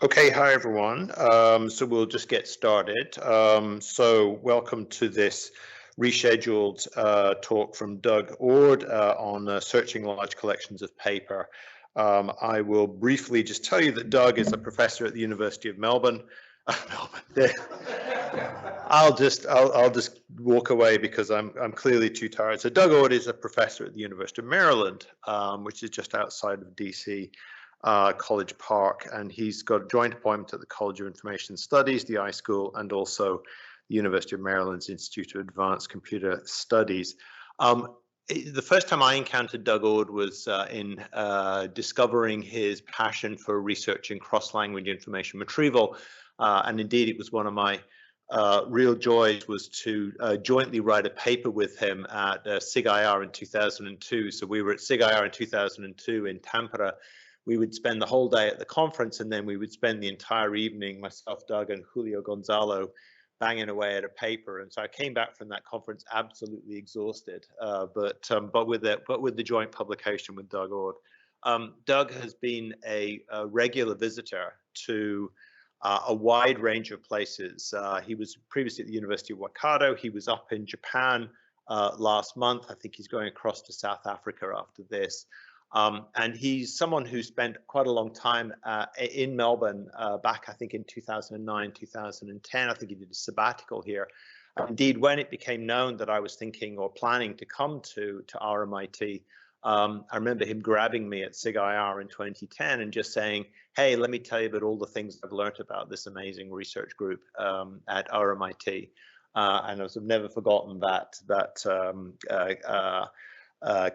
Okay, hi everyone. So we'll just get started. So welcome to this rescheduled talk from Doug Oard on searching large collections of paper. I will briefly just tell you that Doug is a professor at the University of Melbourne. I'll just walk away because I'm clearly too tired. So Doug Oard is a professor at the University of Maryland, which is just outside of DC. College Park, and he's got a joint appointment at the College of Information Studies, the iSchool, and also the University of Maryland's Institute of Advanced Computer Studies. The first time I encountered Doug Oard was in discovering his passion for researching cross-language information retrieval, and indeed it was one of my real joys was to jointly write a paper with him at SIG-IR in 2002. So we were at SIG-IR in 2002 in Tampere. We would spend the whole day at the conference, and then we would spend the entire evening, myself, Doug, and Julio Gonzalo, banging away at a paper. And so I came back from that conference absolutely exhausted, but with the joint publication with Doug Oard. Doug has been a regular visitor to a wide range of places. He was previously at the University of Waikato. He was up in Japan last month. I think he's going across to South Africa after this. And he's someone who spent quite a long time in Melbourne back, I think, in 2009, 2010. I think he did a sabbatical here. Indeed, when it became known that I was thinking or planning to come to RMIT, I remember him grabbing me at SIG-IR in 2010 and just saying, hey, let me tell you about all the things I've learned about this amazing research group at RMIT. And I've never forgotten that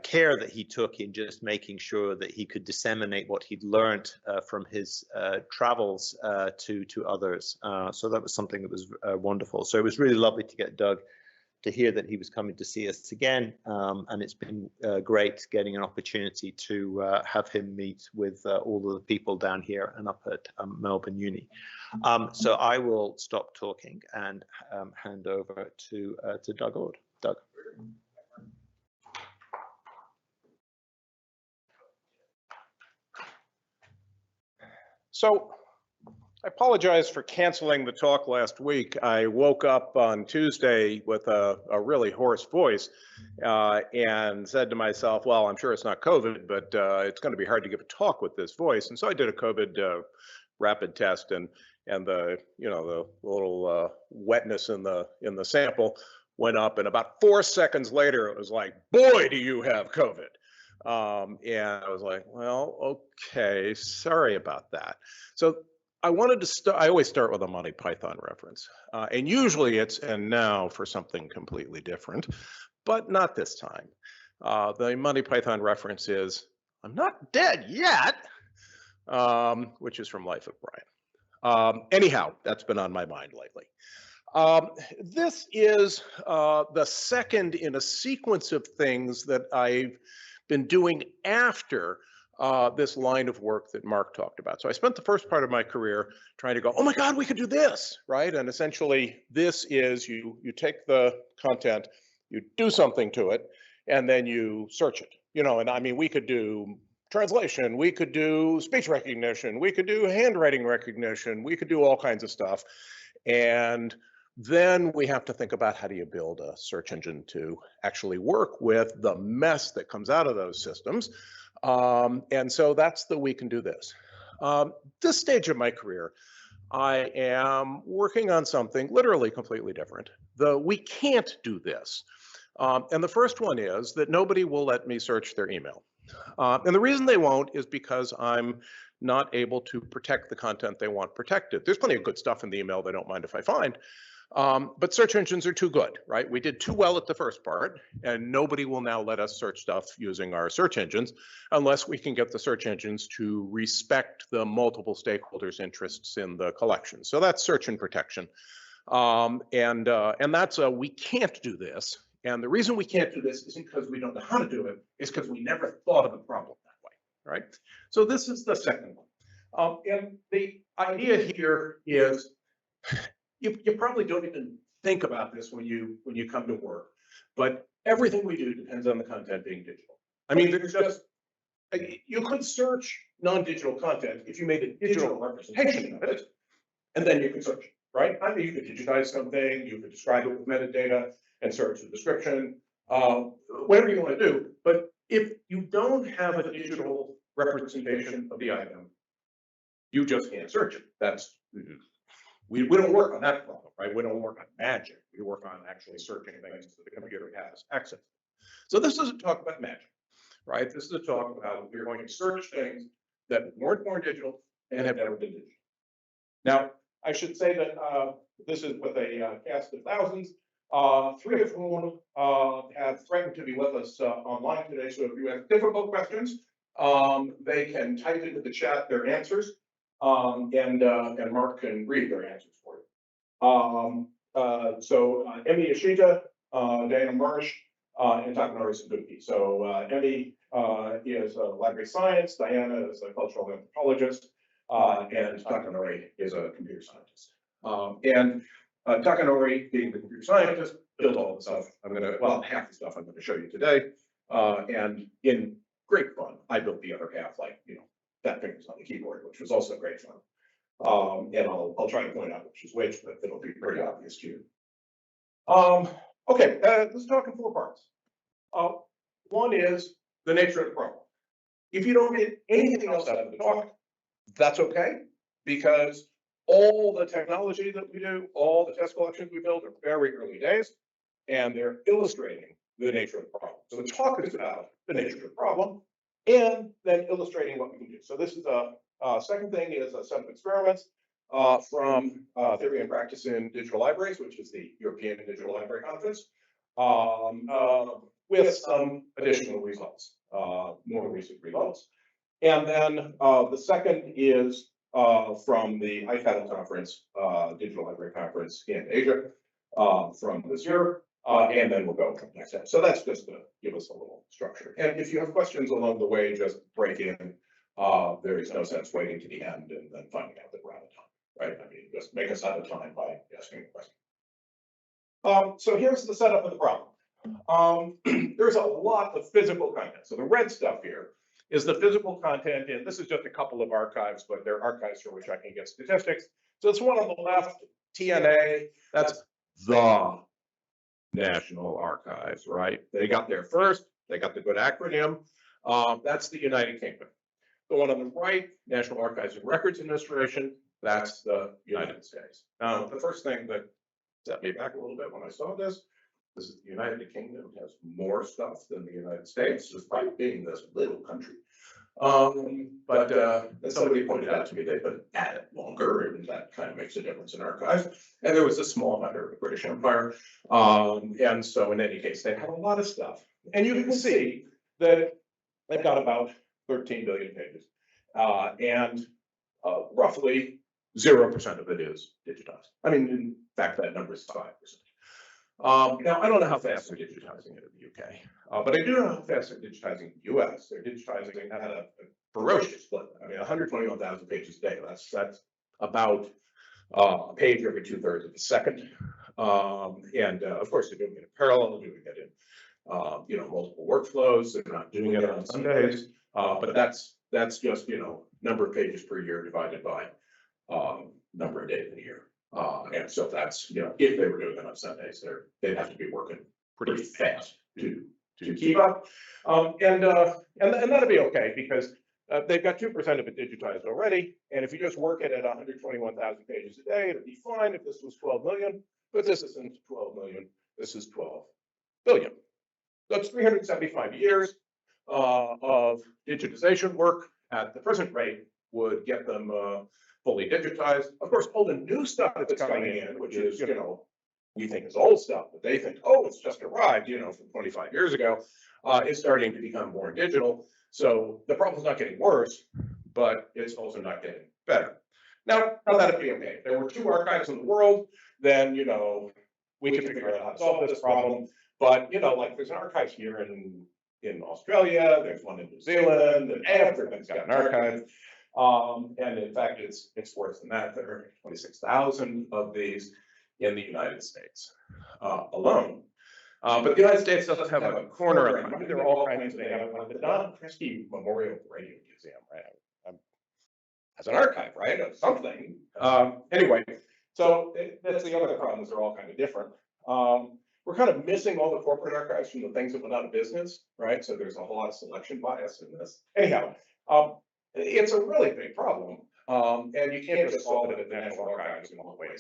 care that he took in just making sure that he could disseminate what he'd learned from his travels to others. So that was something that was wonderful. So it was really lovely to get Doug to hear that he was coming to see us again. And it's been great getting an opportunity to have him meet with all of the people down here and up at Melbourne Uni. So I will stop talking and hand over to Doug Oard. Doug. So I apologize for canceling the talk last week. I woke up on Tuesday with a really hoarse voice and said to myself, well, I'm sure it's not COVID, but it's going to be hard to give a talk with this voice. And so I did a COVID rapid test, and the the little wetness in the sample went up, and about 4 seconds later it was like, boy, do you have COVID. And I was like, well, okay, sorry about that. So I wanted to start, I always start with a Monty Python reference. And usually it's, and now for something completely different, but not this time. The Monty Python reference is, I'm not dead yet, which is from Life of Brian. Anyhow, that's been on my mind lately. This is the second in a sequence of things that I've been doing after this line of work that Mark talked about. So I spent the first part of my career trying to go, oh my God, we could do this, right? And essentially this is you take the content, you do something to it, and then you search it. And I mean, we could do translation, we could do speech recognition, we could do handwriting recognition, we could do all kinds of stuff. And then we have to think about how do you build a search engine to actually work with the mess that comes out of those systems. And so that's the we can do this. This stage of my career, I am working on something literally completely different. We can't do this. And the first one is that nobody will let me search their email. And the reason they won't is because I'm not able to protect the content they want protected. There's plenty of good stuff in the email they don't mind if I find. But search engines are too good, right? We did too well at the first part, and nobody will now let us search stuff using our search engines unless we can get the search engines to respect the multiple stakeholders' interests in the collection. So that's search and protection. And that's we can't do this. And the reason we can't do this isn't because we don't know how to do it, it's because we never thought of the problem that way, right? So this is the second one. And the idea here is, you probably don't even think about this when you come to work, but everything we do depends on the content being digital. I mean, there's just you could search non-digital content if you made a digital representation of it, and then you could search it, right? I mean, you could digitize something, you could describe it with metadata and search the description, whatever you want to do. But if you don't have a digital representation of the item, you just can't search it. That's we don't work on that problem, right? We don't work on magic. We work on actually searching things that the computer has access to. So this is a talk about magic, right? This is a talk about we're going to search things that weren't born digital and have never been digital. Now, I should say that this is with a cast of thousands, 3 of whom have threatened to be with us online today. So if you have difficult questions, they can type into the chat their answers, and Mark can read their answers for you. So Emmy Ishita, Diana Marsh, and Takanori Suzuki. So Emmy is a library science, Diana is a cultural anthropologist, and Takanori is a computer scientist. And Takanori, being the computer scientist, built all the stuff half the stuff I'm going to show you today. And in great fun, I built the other half, like, fat fingers on the keyboard, which was also great fun. And I'll try to point out which is which, but it'll be pretty obvious to you. Okay, let's talk in 4 parts. One is the nature of the problem. If you don't get anything else out of the talk, that's okay, because all the technology that we do, all the test collections we build are very early days, and they're illustrating the nature of the problem. So the talk is about the nature of the problem, and then illustrating what we can do. So this is second thing is a set of experiments from Theory and Practice in Digital Libraries, which is the European Digital Library Conference, with some additional results, more recent results. And then the second is from the ICADL conference, Digital Library Conference in Asia from this year. And then we'll go from next step. So that's just to give us a little structure. And if you have questions along the way, just break in. There is no sense waiting to the end and then finding out that we're out of time, right? I mean, just make us out of time by asking a question. So here's the setup of the problem. There's a lot of physical content. So the red stuff here is the physical content, and this is just a couple of archives, but they're archives for which I can get statistics. So it's one on the left, TNA, that's the National Archives, right? They got there first, they got the good acronym. That's the United Kingdom. The one on the right, National Archives and Records Administration, that's the United States. Now, the first thing that set me back a little bit when I saw this is the United Kingdom has more stuff than the United States, despite being this little country. But somebody pointed out to me they've been at it longer, and that kind of makes a difference in archives. And there was a small matter of the British Empire. And so in any case, they have a lot of stuff. And you can see that they've got about 13 billion pages. And roughly 0% of it is digitized. I mean, in fact, that number is 5%. Now, I don't know how fast they're digitizing it in the UK, but I do know how fast they're digitizing in the US. They're digitizing at a ferocious clip. I mean, 121,000 pages a day. That's about a page every 2/3 of a second. And of course, they're doing it in parallel, doing it in multiple workflows. They're not doing it on Sundays, but that's just number of pages per year divided by number of days in a year. And so that's, if they were doing it on Sundays, they'd have to be working pretty fast to keep up. And that'd be okay, because they've got 2% of it digitized already. And if you just work it at 121,000 pages a day, it'd be fine if this was 12 million, but this isn't 12 million, this is 12 billion. That's 375 years of digitization work at the present rate would get them fully digitized. Of course, all the new stuff that's coming in, which is, we think is old stuff, but they think, oh, it's just arrived, from 25 years ago, is starting to become more digital. So the problem's not getting worse, but it's also not getting better. Now that'd be okay. If there were 2 archives in the world, then, we could figure out how to solve this problem. But, like there's an archive here in Australia, there's one in New Zealand, and everybody's got an archive. And in fact, it's worse than that. There are 26,000 of these in the United States alone. But the United States doesn't have a corner. I mean, there are all kinds of things. The Don Kresge Memorial Radio Museum, right? As an archive, right, of something. Anyway, so that's the other problems. They're all kind of different. We're kind of missing all the corporate archives from the things that went out of business, right? So there's a whole lot of selection bias in this. Anyhow, it's a really big problem, and you can't just solve it at the National Archives in one way.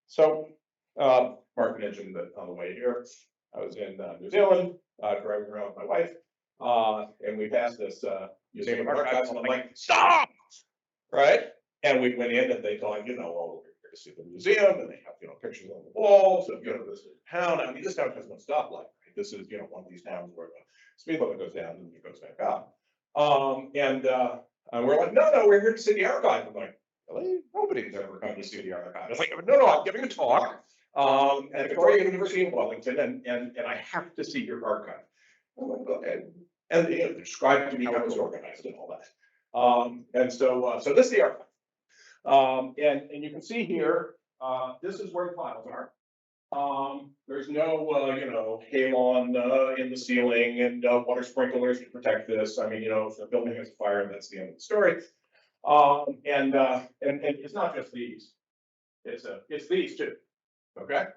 So Mark mentioned that on the way here, I was in New Zealand, driving around with my wife, and we passed this Museum of Archives, and I'm like, stop! Right? And we went in, and they thought, you know, well, we're here to see the museum, and they have, you know, pictures on the walls of, you know, this town. I mean, this town has no stoplight. Right? This is, you know, one of these towns where the speed limit goes down and it goes back up. And we're like, no, we're here to see the archive. I'm like, really? Nobody's ever come to see the archive. I was like, no, I'm giving a talk at Victoria University in Wellington, and I have to see your archive. I'm like, okay. And you know, described to me how it was organized and all that. And so this is the archive. And you can see here, this is where the files are. There's no, you know, halon in the ceiling and water sprinklers to protect this. I mean, you know, if the building has a fire, that's the end of the story. And it's not just these. It's these too. Okay,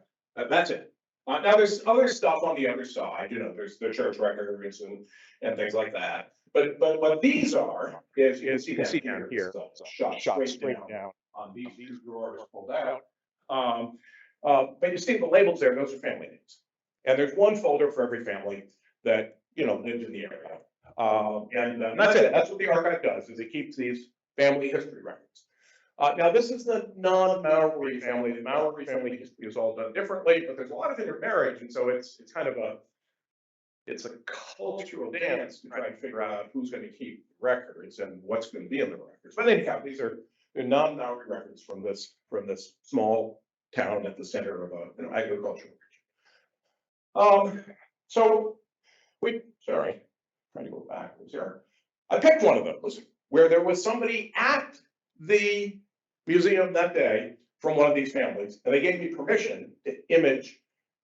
that's it. Now there's other stuff on the other side. You know, there's the church records and things like that. But what these are is you can see down here. Shot straight down. These drawers pulled out. But you see the labels there, those are family names. And there's one folder for every family that, you know, lived in the area. And that's it. That's what the archive does, is it keeps these family history records. Now, this is the non-Maori family. The Maori family history is all done differently, but there's a lot of intermarriage, and so it's kind of a cultural dance to try and figure out who's going to keep records and what's going to be in the records. But anyhow, they're non-Maori records from this small town at the center of an agricultural region. So trying to go backwards here. I picked one of those where there was somebody at the museum that day from one of these families, and they gave me permission to image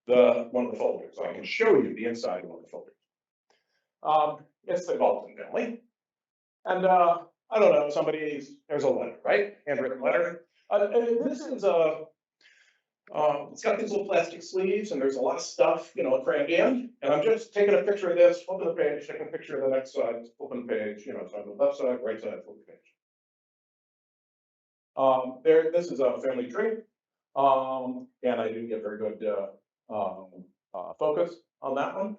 one of the folders. So I can show you the inside of one of the folders. It's the Galton family. And I don't know, there's a letter, right? Handwritten letter. This is it's got these little plastic sleeves, and there's a lot of stuff, you know, crammed in. And I'm just taking a picture of this, flipping the page, taking a picture of the next side, flipping the page, you know, so on the left side, right side, flip the page. This is a family tree. And I didn't get very good focus on that one.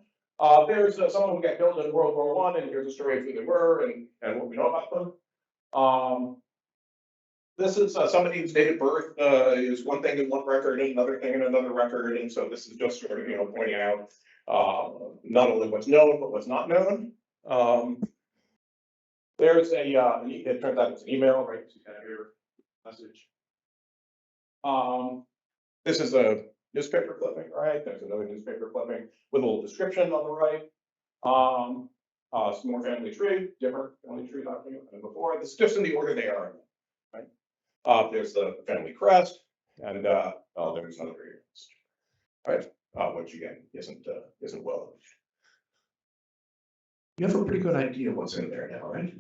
There's someone who got killed in World War I, and here's a story of who they were and what we know about them. This is somebody whose date of birth is one thing in one record and another thing in another record, and so this is just sort of, you know, pointing out not only what's known but what's not known. There's it turns out it's an email, right? So you have your message. This is a newspaper clipping, right? There's another newspaper clipping with a little description on the right. Some more family tree, different family tree document than before. This is just in the order they are, right? There's the family crest, and there's another here, right? Which again isn't well. You have a pretty good idea what's in there now, right?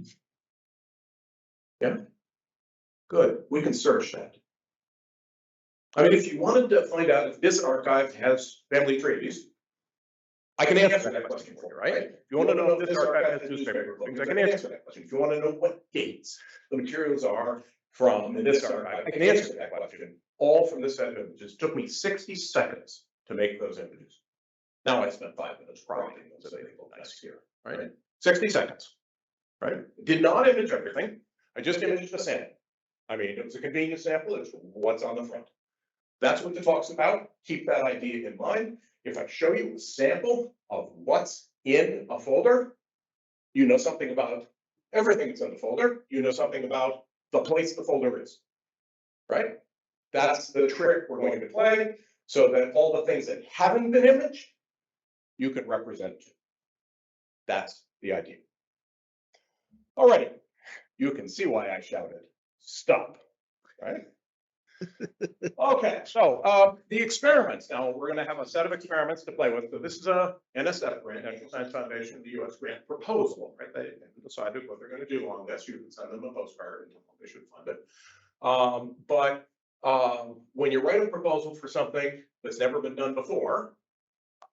Yeah. Good. We can search that. I mean, if you wanted to find out if this archive has family trees, I can answer that question for you, right? If you want to know if this archive has newspaper clippings, I can answer that question. If you want to know what dates the materials are from in this archive, I can answer that question. All from this set of images. It took me 60 seconds to make those images. Now I spent 5 minutes prompting them so they look nice here, right? 60 seconds, right? Did not image everything. I just imaged the sample. I mean, it was a convenient sample. It's what's on the front. That's what the talk's about. Keep that idea in mind. If I show you a sample of what's in a folder, you know something about everything that's in the folder. You know something about the place the folder is, right? That's the trick we're going to play, so that all the things that haven't been imaged, you can represent too. That's the idea. All right, you can see why I shouted, stop, right? Okay, so the experiments. Now we're going to have a set of experiments to play with. So this is a NSF grant, National Science Foundation, the U.S. grant proposal, right? They haven't decided what they're going to do on this. You can send them a postcard and tell them they should fund it. When you write a proposal for something that's never been done before,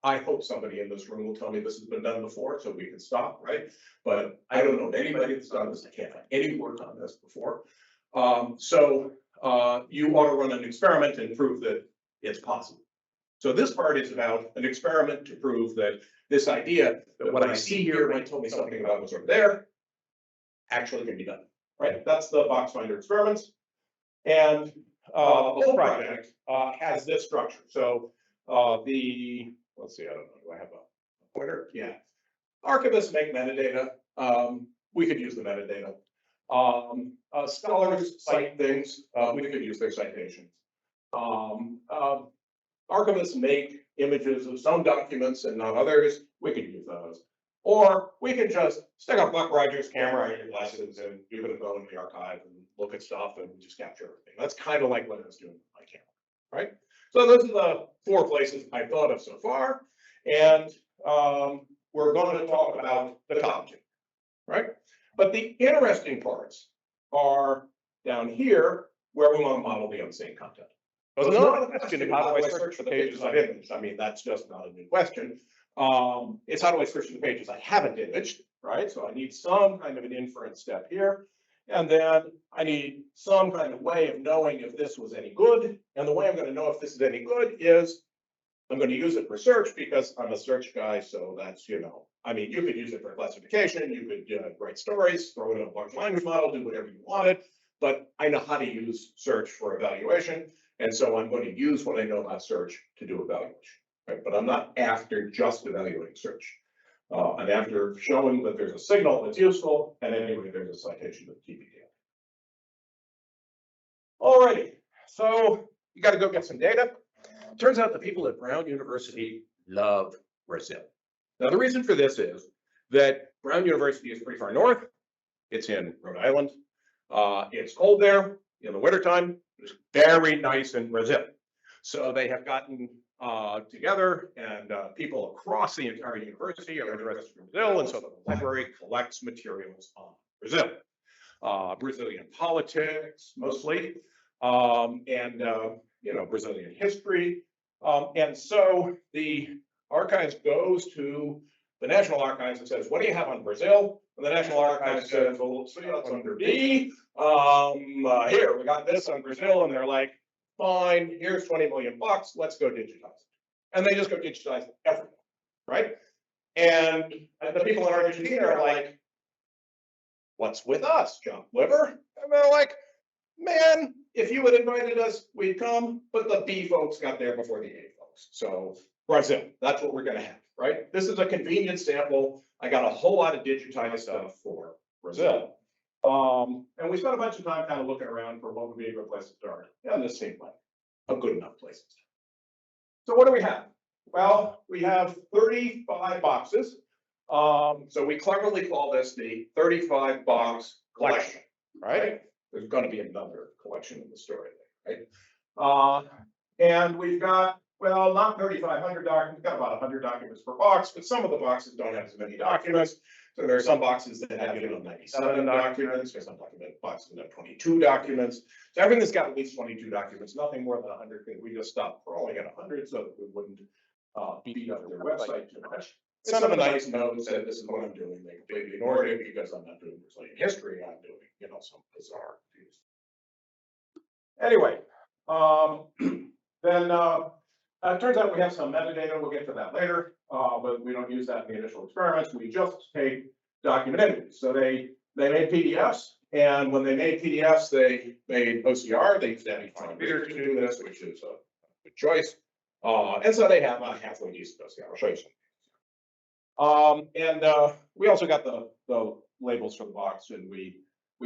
I hope somebody in this room will tell me this has been done before so we can stop, right? But I don't know anybody that's done this. I can't find any work on this before. You want to run an experiment and prove that it's possible. So this part is about an experiment to prove that this idea that what I see here might tell me something about what's over there actually can be done, right? That's the box finder experiments. And the whole project has this structure. So let's see, I don't know, do I have a pointer? Yeah. Archivists make metadata. We could use the metadata. Scholars cite things. We could use their citations. Archivists make images of some documents and not others. We could use those. Or we could just stick a Buck Rogers camera in your glasses and you can go in the archive and look at stuff and just capture everything. That's kind of like what I was doing with my camera, right? So those are the 4 places I thought of so far. And we're going to talk about the top 2, right? But the interesting parts are down here where we want to model the unseen content. So it's not a question of how do I search for the pages I've imaged. I mean, that's just not a new question. It's how do I search for the pages I haven't imaged, right? So I need some kind of an inference step here. And then I need some kind of way of knowing if this was any good. And the way I'm going to know if this is any good is I'm going to use it for search because I'm a search guy. So that's, I mean, you could use it for classification. You could write stories, throw it in a large language model, do whatever you wanted. But I know how to use search for evaluation. And so I'm going to use what I know about search to do evaluation. Right? But I'm not after just evaluating search. I'm after showing that there's a signal that's useful, and anyway, there's a citation of TBD. All righty, so you got to go get some data. Turns out the people at Brown University love Brazil. Now, the reason for this is that Brown University is pretty far north. It's in Rhode Island. It's cold there in the wintertime. It's very nice in Brazil. So they have gotten together, and people across the entire university are interested in Brazil, and so the library collects materials on Brazil, Brazilian politics mostly, and Brazilian history, and so the archives goes to the National Archives and says, "What do you have on Brazil?" And the National Archives says, "Well, let's see, that's under D. Here, we got this on Brazil," and they're like, "Fine, here's 20 million bucks, let's go digitize it." And they just go digitize everything, right? And the people in Argentina are like, "What's with us, John Liver?" And they're like, "Man, if you had invited us, we'd come, but the B folks got there before the A folks. So Brazil, that's what we're gonna have, right? This is a convenient sample. I got a whole lot of digitized stuff for Brazil. And we spent a bunch of time kind of looking around for what would be a good place to start. And this seemed like a good enough place to start. So what do we have? Well, we have 35 boxes. So we cleverly call this the 35 box collection, right? There's going to be another collection in the story, right? And we've got, well, not 3,500 documents, we've got about 100 documents per box, but some of the boxes don't have as many documents. So there are some boxes that have 97 documents, there's some boxes that have 22 documents. So everything's got at least 22 documents, nothing more than 100, because we just stopped crawling at 100 so that we wouldn't beat up their website too much. Sent them a nice note, said, "This is what I'm doing." They completely ignored it because I'm not doing Brazilian history, I'm doing, some bizarre things. Anyway, then it turns out we have some metadata. We'll get to that later, but we don't use that in the initial experiments. We just take document images. So they made PDFs, and when they made PDFs, they made OCR. They used Abby-Fine Reader to do this, which is a good choice. And so they have a halfway decent OCR. I'll show you some. We also got the labels for the box, and we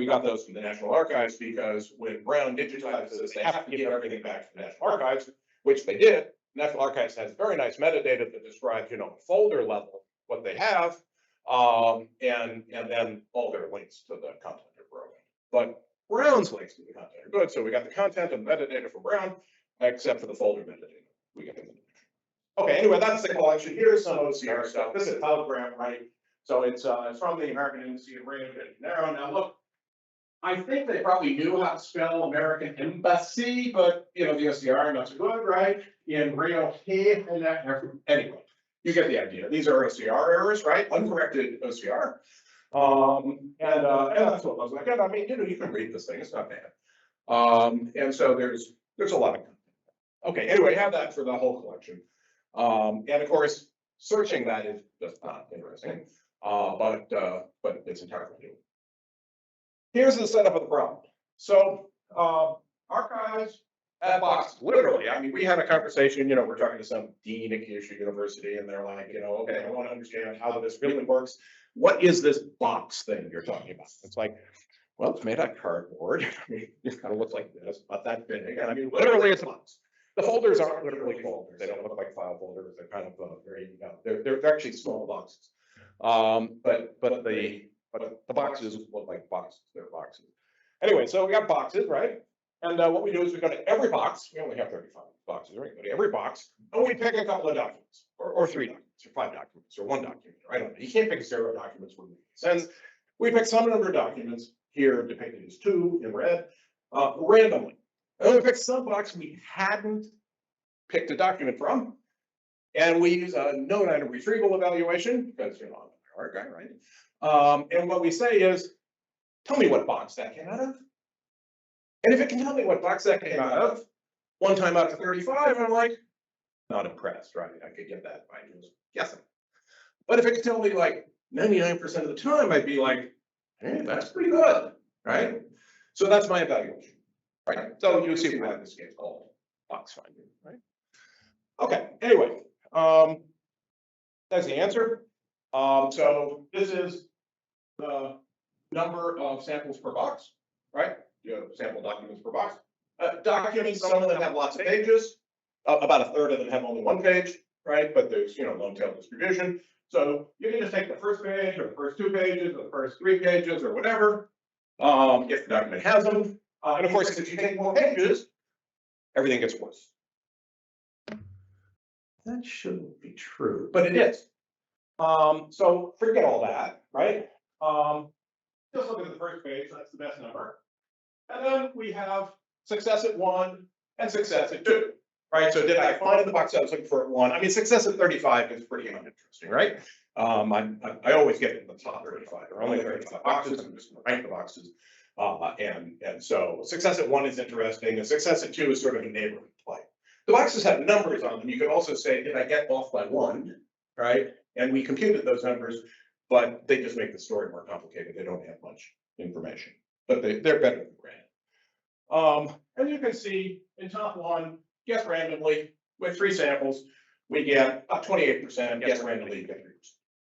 got those from the National Archives because when Brown digitizes this, they have to give everything back to the National Archives, which they did. National Archives has very nice metadata that describes, folder level what they have, and then all their links to the content are broken. But Brown's links to the content are good. So we got the content and metadata for Brown, except for the folder metadata. We get them. Okay, anyway, that's the collection. Here's some OCR stuff. This is a telegram, right? So it's from the American Embassy in Rio de Janeiro. Now look, I think they probably knew how to spell American Embassy, but you know, the OCR not so good, right? In Rio, anyway, you get the idea. These are OCR errors, right? Uncorrected OCR. And that's what it looks like. And I mean, you know, you can read this thing, it's not bad. And so there's a lot of content. Okay, anyway, have that for the whole collection. And of course, searching that is just not interesting, but it's entirely new. Here's the setup of the problem. So archives add boxes, literally. I mean, we had a conversation, you know, we're talking to some dean at Kyushu University, and they're like, you know, okay, I want to understand how this really works. What is this box thing you're talking about? It's like, well, it's made out of cardboard. I mean, it kind of looks like this, not that big. And I mean, literally, it's a box. The folders aren't literally folders. They don't look like file folders. They're kind of very, you know, they're actually small boxes. But the boxes look like boxes. They're boxes. Anyway, so we got boxes, right? And what we do is we go to every box. We only have 35 boxes, right? Go to every box, and we pick a couple of documents, or 3 documents, or 5 documents, or 1 document. I don't know. You can't pick 0 documents wouldn't make sense. We pick some number of documents here depicted as 2 in red, randomly. And then we pick some box we hadn't picked a document from, and we use a node item retrieval evaluation because you know I'm an art guy, right? And what we say is, tell me what box that came out of. And if it can tell me what box that came out of, 1 time out of 35, I'm like, not impressed, right? I could get that by just guessing. But if it could tell me like 99% of the time, I'd be like, hey, that's pretty good, right? So that's my evaluation, right? So you see why this gets called box finding, right? Okay, anyway, that's the answer. So this is the number of samples per box, right? You have sample documents per box. Documents, some of them have lots of pages. About a third of them have only 1 page, right? But there's, you know, long tail distribution. So you can just take the first page or the first 2 pages or the first 3 pages or whatever, if the document has them. And of course, if you take more pages, everything gets worse. That shouldn't be true, but it is. So forget all that, right? Just look at the first page, that's the best number. And then we have success at 1 and success at 2, right? So did I find the box I was looking for at 1? I mean, success at 35 is pretty uninteresting, right? I always get in the top 35. There are only 35 boxes. I'm just going to rank the boxes. And so success at 1 is interesting, and success at 2 is sort of a neighborhood play. The boxes have numbers on them. You could also say, did I get off by 1, right? And we computed those numbers, but they just make the story more complicated. They don't have much information, but they're better than random. And you can see in top 1, guess randomly with 3 samples, we get 28%. Guess randomly, you get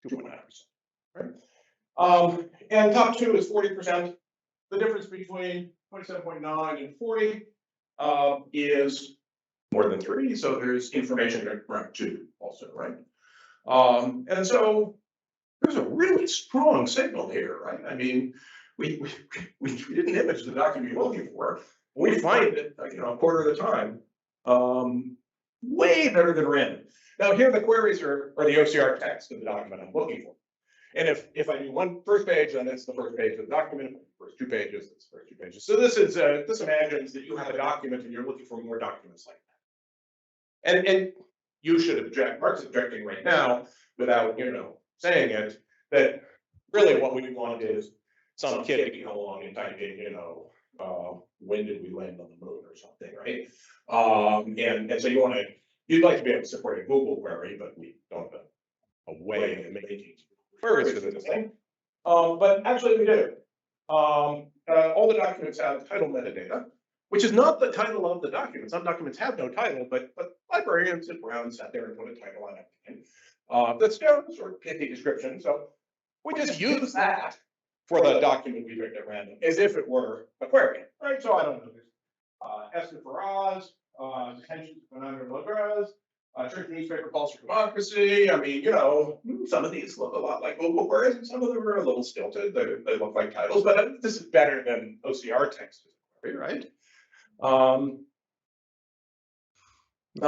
3%, 2.9%. Right? And top 2 is 40%. The difference between 27.9 and 40 is more than 3. So there's information around 2 also, right? And so there's a really strong signal here, right? I mean, we didn't image the document you're looking for. We find it, you know, a quarter of the time, way better than random. Now here the queries are the OCR text of the document I'm looking for. And if I do first page, then it's the first page of the document. First 2 pages, it's the first 2 pages. So this imagines that you have a document and you're looking for more documents like that. And you should object. Mark's objecting right now without, you know, saying it, that really what we want is some kid to come along and type in, you know, when did we land on the moon or something, right? And so you'd like to be able to support a Google query, but we don't have a way of making queries for this thing. But actually we do. All the documents have title metadata, which is not the title of the document. Some documents have no title, but librarians at Brown sat there and put a title on everything. That's sort of pithy description. So we just use that for the document we picked at random as if it were a query, right? So I don't know, there's Esther Faraz, detention to Fernando Lagraz, Church Newspaper Calls for Democracy. I mean, you know, some of these look a lot like local queries, and some of them are a little stilted. They look like titles, but this is better than OCR text, right? Not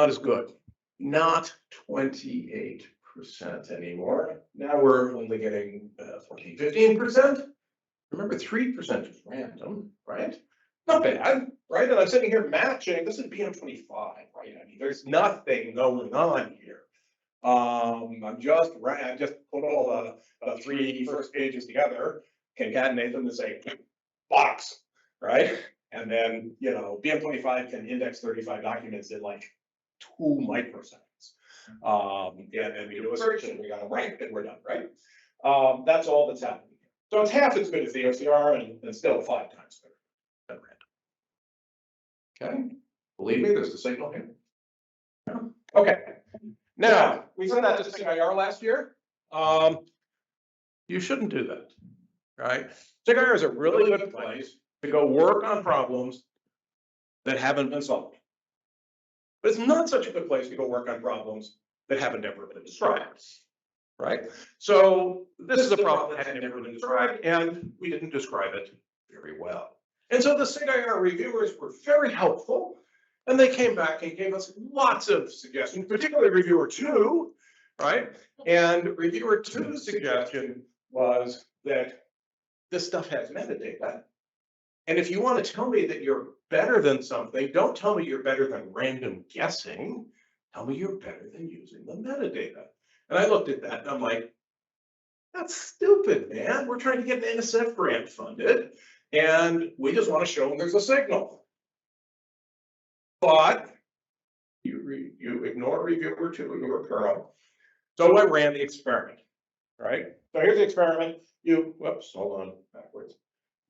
as good. Not 28% anymore. Now we're only getting 14, 15%. Remember, 3% is random, right? Not bad, right? And I'm sitting here matching. This is BM25, right? I mean, there's nothing going on here. I just put all the three first pages together, concatenate them to say box, right? And then, you know, BM25 can index 35 documents in like 2 microseconds. And then we do a search and we got a rank and we're done, right? That's all that's happening. So it's half as good as the OCR and still 5 times better than random. Okay, believe me, there's a signal here. Yeah. Okay, now we sent that to SIG-IR last year. You shouldn't do that, right? SIG-IR is a really good place to go work on problems that haven't been solved. But it's not such a good place to go work on problems that haven't ever been described, right? So this is a problem that had never been described, and we didn't describe it very well. And so the SIG-IR reviewers were very helpful, and they came back and gave us lots of suggestions, particularly reviewer 2, right? And reviewer 2's suggestion was that this stuff has metadata. And if you want to tell me that you're better than something, don't tell me you're better than random guessing. Tell me you're better than using the metadata. And I looked at that and I'm like, that's stupid, man. We're trying to get an NSF grant funded, and we just want to show them there's a signal. But you ignore reviewer 2, you're a girl. So I ran the experiment, right? So here's the experiment. Whoops, hold on, backwards.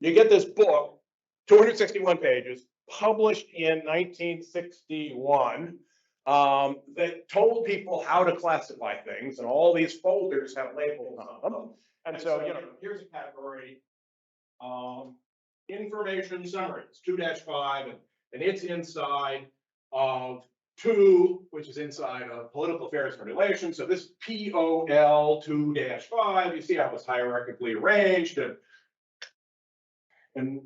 You get this book, 261 pages, published in 1961, that told people how to classify things, and all these folders have labels on them. And so, you know, here's a category, information summaries, 2-5, and it's inside of 2, which is inside of political affairs and relations. So this POL 2-5, you see how it's hierarchically arranged, and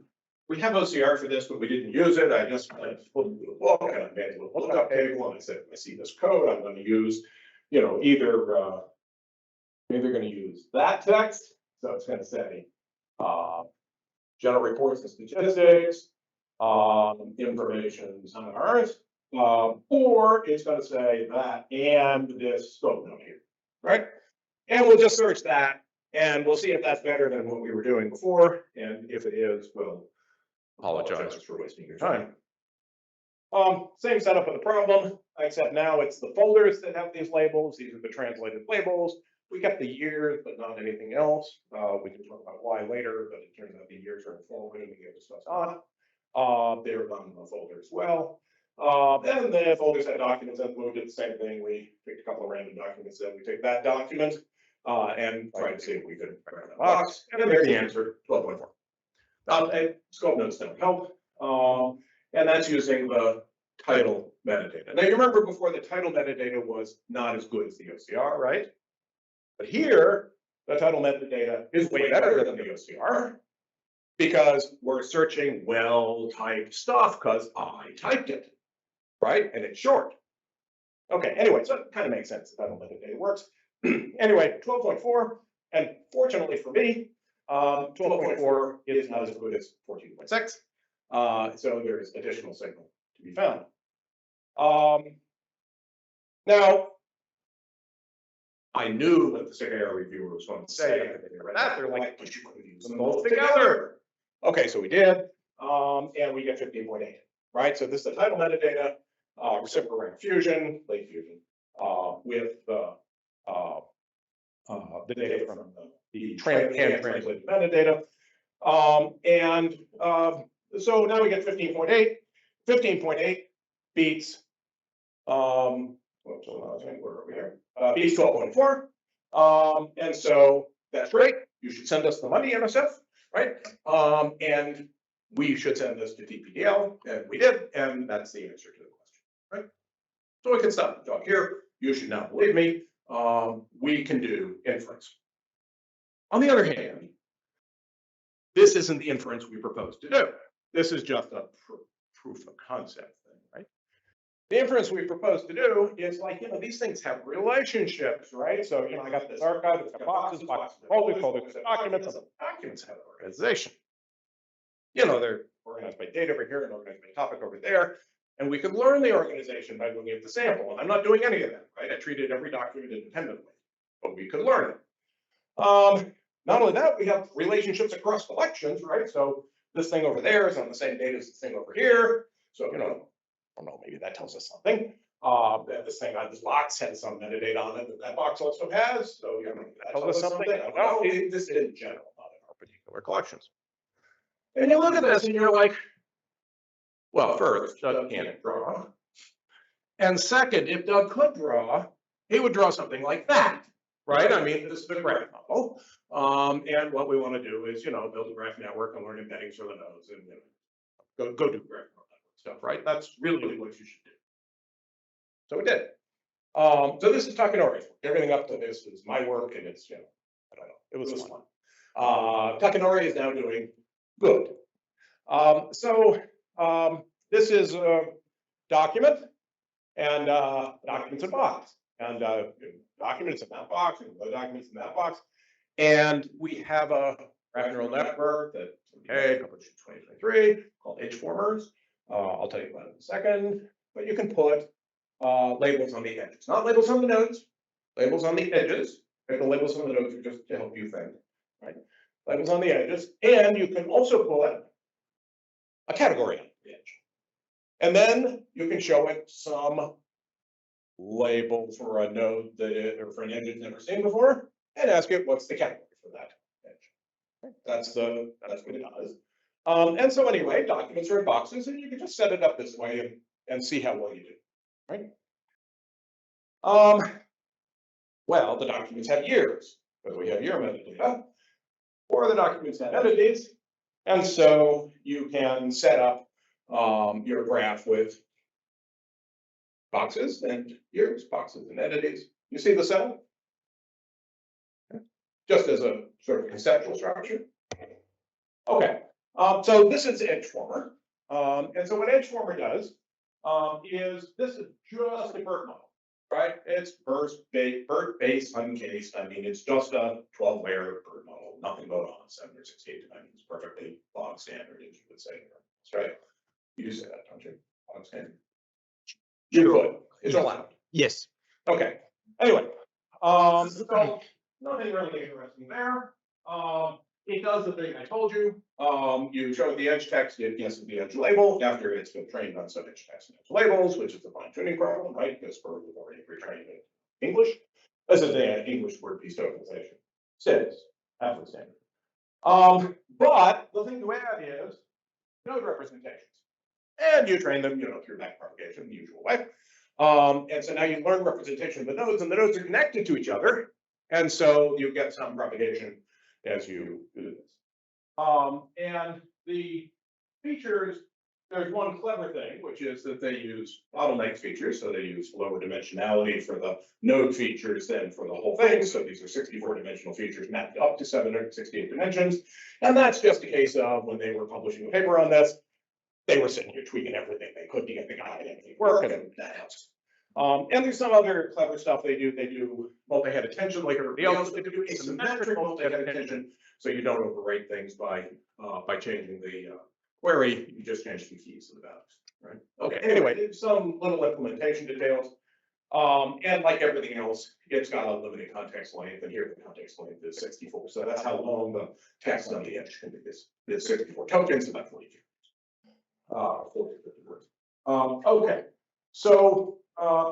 we have OCR for this, but we didn't use it. I just put it through the book and I made a little lookup table, and I said, if I see this code, I'm going to use, you know, either going to use that text. So it's going to say general reports and statistics, information summaries, or it's going to say that and this scope note here, right? And we'll just search that, and we'll see if that's better than what we were doing before. And if it is, we'll apologize for wasting your time. Same setup of the problem, except now it's the folders that have these labels. These are the translated labels. We got the years, but not anything else. We can talk about why later, but it turns out the years are in forward and we get this stuff on. They're on the folder as well. Then the folders had documents, and we did the same thing. We picked a couple of random documents, and we take that document and tried to see if we could write that box. And then there's the answer, 12.4. And scope notes don't help. And that's using the title metadata. Now you remember before, the title metadata was not as good as the OCR, right? But here, the title metadata is way better than the OCR, because we're searching well-typed stuff because I typed it, right? And it's short. Okay, anyway, so it kind of makes sense. The title metadata works. Anyway, 12.4, and fortunately for me, 12.4 is not as good as 14.6. So there is additional signal to be found. Now, I knew what the SIG-IR reviewer was going to say. They read that, they're like, but you could use them both together. Okay, so we did, and we get 15.8, right? So this is the title metadata, reciprocal random fusion, late fusion, with the data from the translated metadata. So now we get 15.8. 15.8 beats, whoops, hold on, where are we here? Beats 12.4. And so that's great. You should send us the money, NSF, right? And we should send this to TPDL, and we did, and that's the answer to the question, right? So we can stop the talk here. You should not believe me. We can do inference. On the other hand, this isn't the inference we propose to do. This is just a proof of concept thing, right? The inference we propose to do is like, these things have relationships, right? So, I got this archive, it's got boxes, boxes have folders have documents, and documents have organization. They're organized by date over here and organized by topic over there. And we could learn the organization by looking at the sample. And I'm not doing any of that, right? I treated every document independently, but we could learn it. Not only that, we have relationships across collections, right? So this thing over there is on the same date as this thing over here. So, I don't know, maybe that tells us something. This thing on this box has some metadata on it that box also has. So, that tells us something. Well, this is in general, not in our particular collections. And you look at this and you're like, well, first, Doug can't draw. And second, if Doug could draw, he would draw something like that, right? I mean, this is a graph model. And what we want to do is, build a graph network and learn embeddings for the nodes and go do graph network stuff, right? That's really what you should do. So we did. So this is Takanori's work. Everything up to this is my work, and it's, I don't know, it was fun. Takanori is now doing good. This is a document, and documents in box, and documents in that box, and other documents in that box. And we have a graph neural network that published in 2023 called H-formers. I'll tell you about it in a second, but you can put labels on the edges, not labels on the nodes, labels on the edges. And the labels on the nodes are just to help you think, right? Labels on the edges, and you can also put a category on the edge. And then you can show it some label for a node or for an edge it's never seen before, and ask it what's the category for that edge. That's what it does. And so anyway, documents are in boxes, and you can just set it up this way and see how well you do, right? Well, the documents have years, because we have year metadata, or the documents have entities, and so you can set up your graph with boxes and years, boxes and entities. You see the setup? Just as a sort of conceptual structure. Okay, so this is EdgeFormer. And so what EdgeFormer does is this is just a BERT model, right? It's BERT-based, uncased. I mean, it's just a 12-layer BERT model, nothing but on 7 or 68 dimensions, perfectly bog standard, as you would say. That's right. You do say that, don't you? Bog standard. You could. It's allowed. Yes. Okay. Anyway, so nothing really interesting there. It does the thing I told you. You show the edge text, it guesses the edge label after it's been trained on some edge text and edge labels, which is the fine-tuning problem, right? Because BERT was already pre-trained in English. This is the English word piece tokenization. SIDS, absolute standard. But the thing to add is node representations. And you train them, through backpropagation, the usual way. And so now you learn representation of the nodes, and the nodes are connected to each other. And so you get some propagation as you do this. And the features, there's one clever thing, which is that they use bottleneck features. So they use lower dimensionality for the node features than for the whole thing. So these are 64-dimensional features mapped up to 768 dimensions. And that's just a case of when they were publishing a paper on this, they were sitting here tweaking everything they could to get the guide and everything work, and that helps. And there's some other clever stuff they do. They do multi-head attention, like everybody else. They do asymmetric multi-head attention, so you don't overwrite things by changing the query. You just change the keys and the values, right? Okay. Anyway, some little implementation details. And like everything else, it's got a limited context length, and here the context length is 64. So that's how long the text on the edge can be. This 64 tokens, about 42. 40, 50 words. Okay, so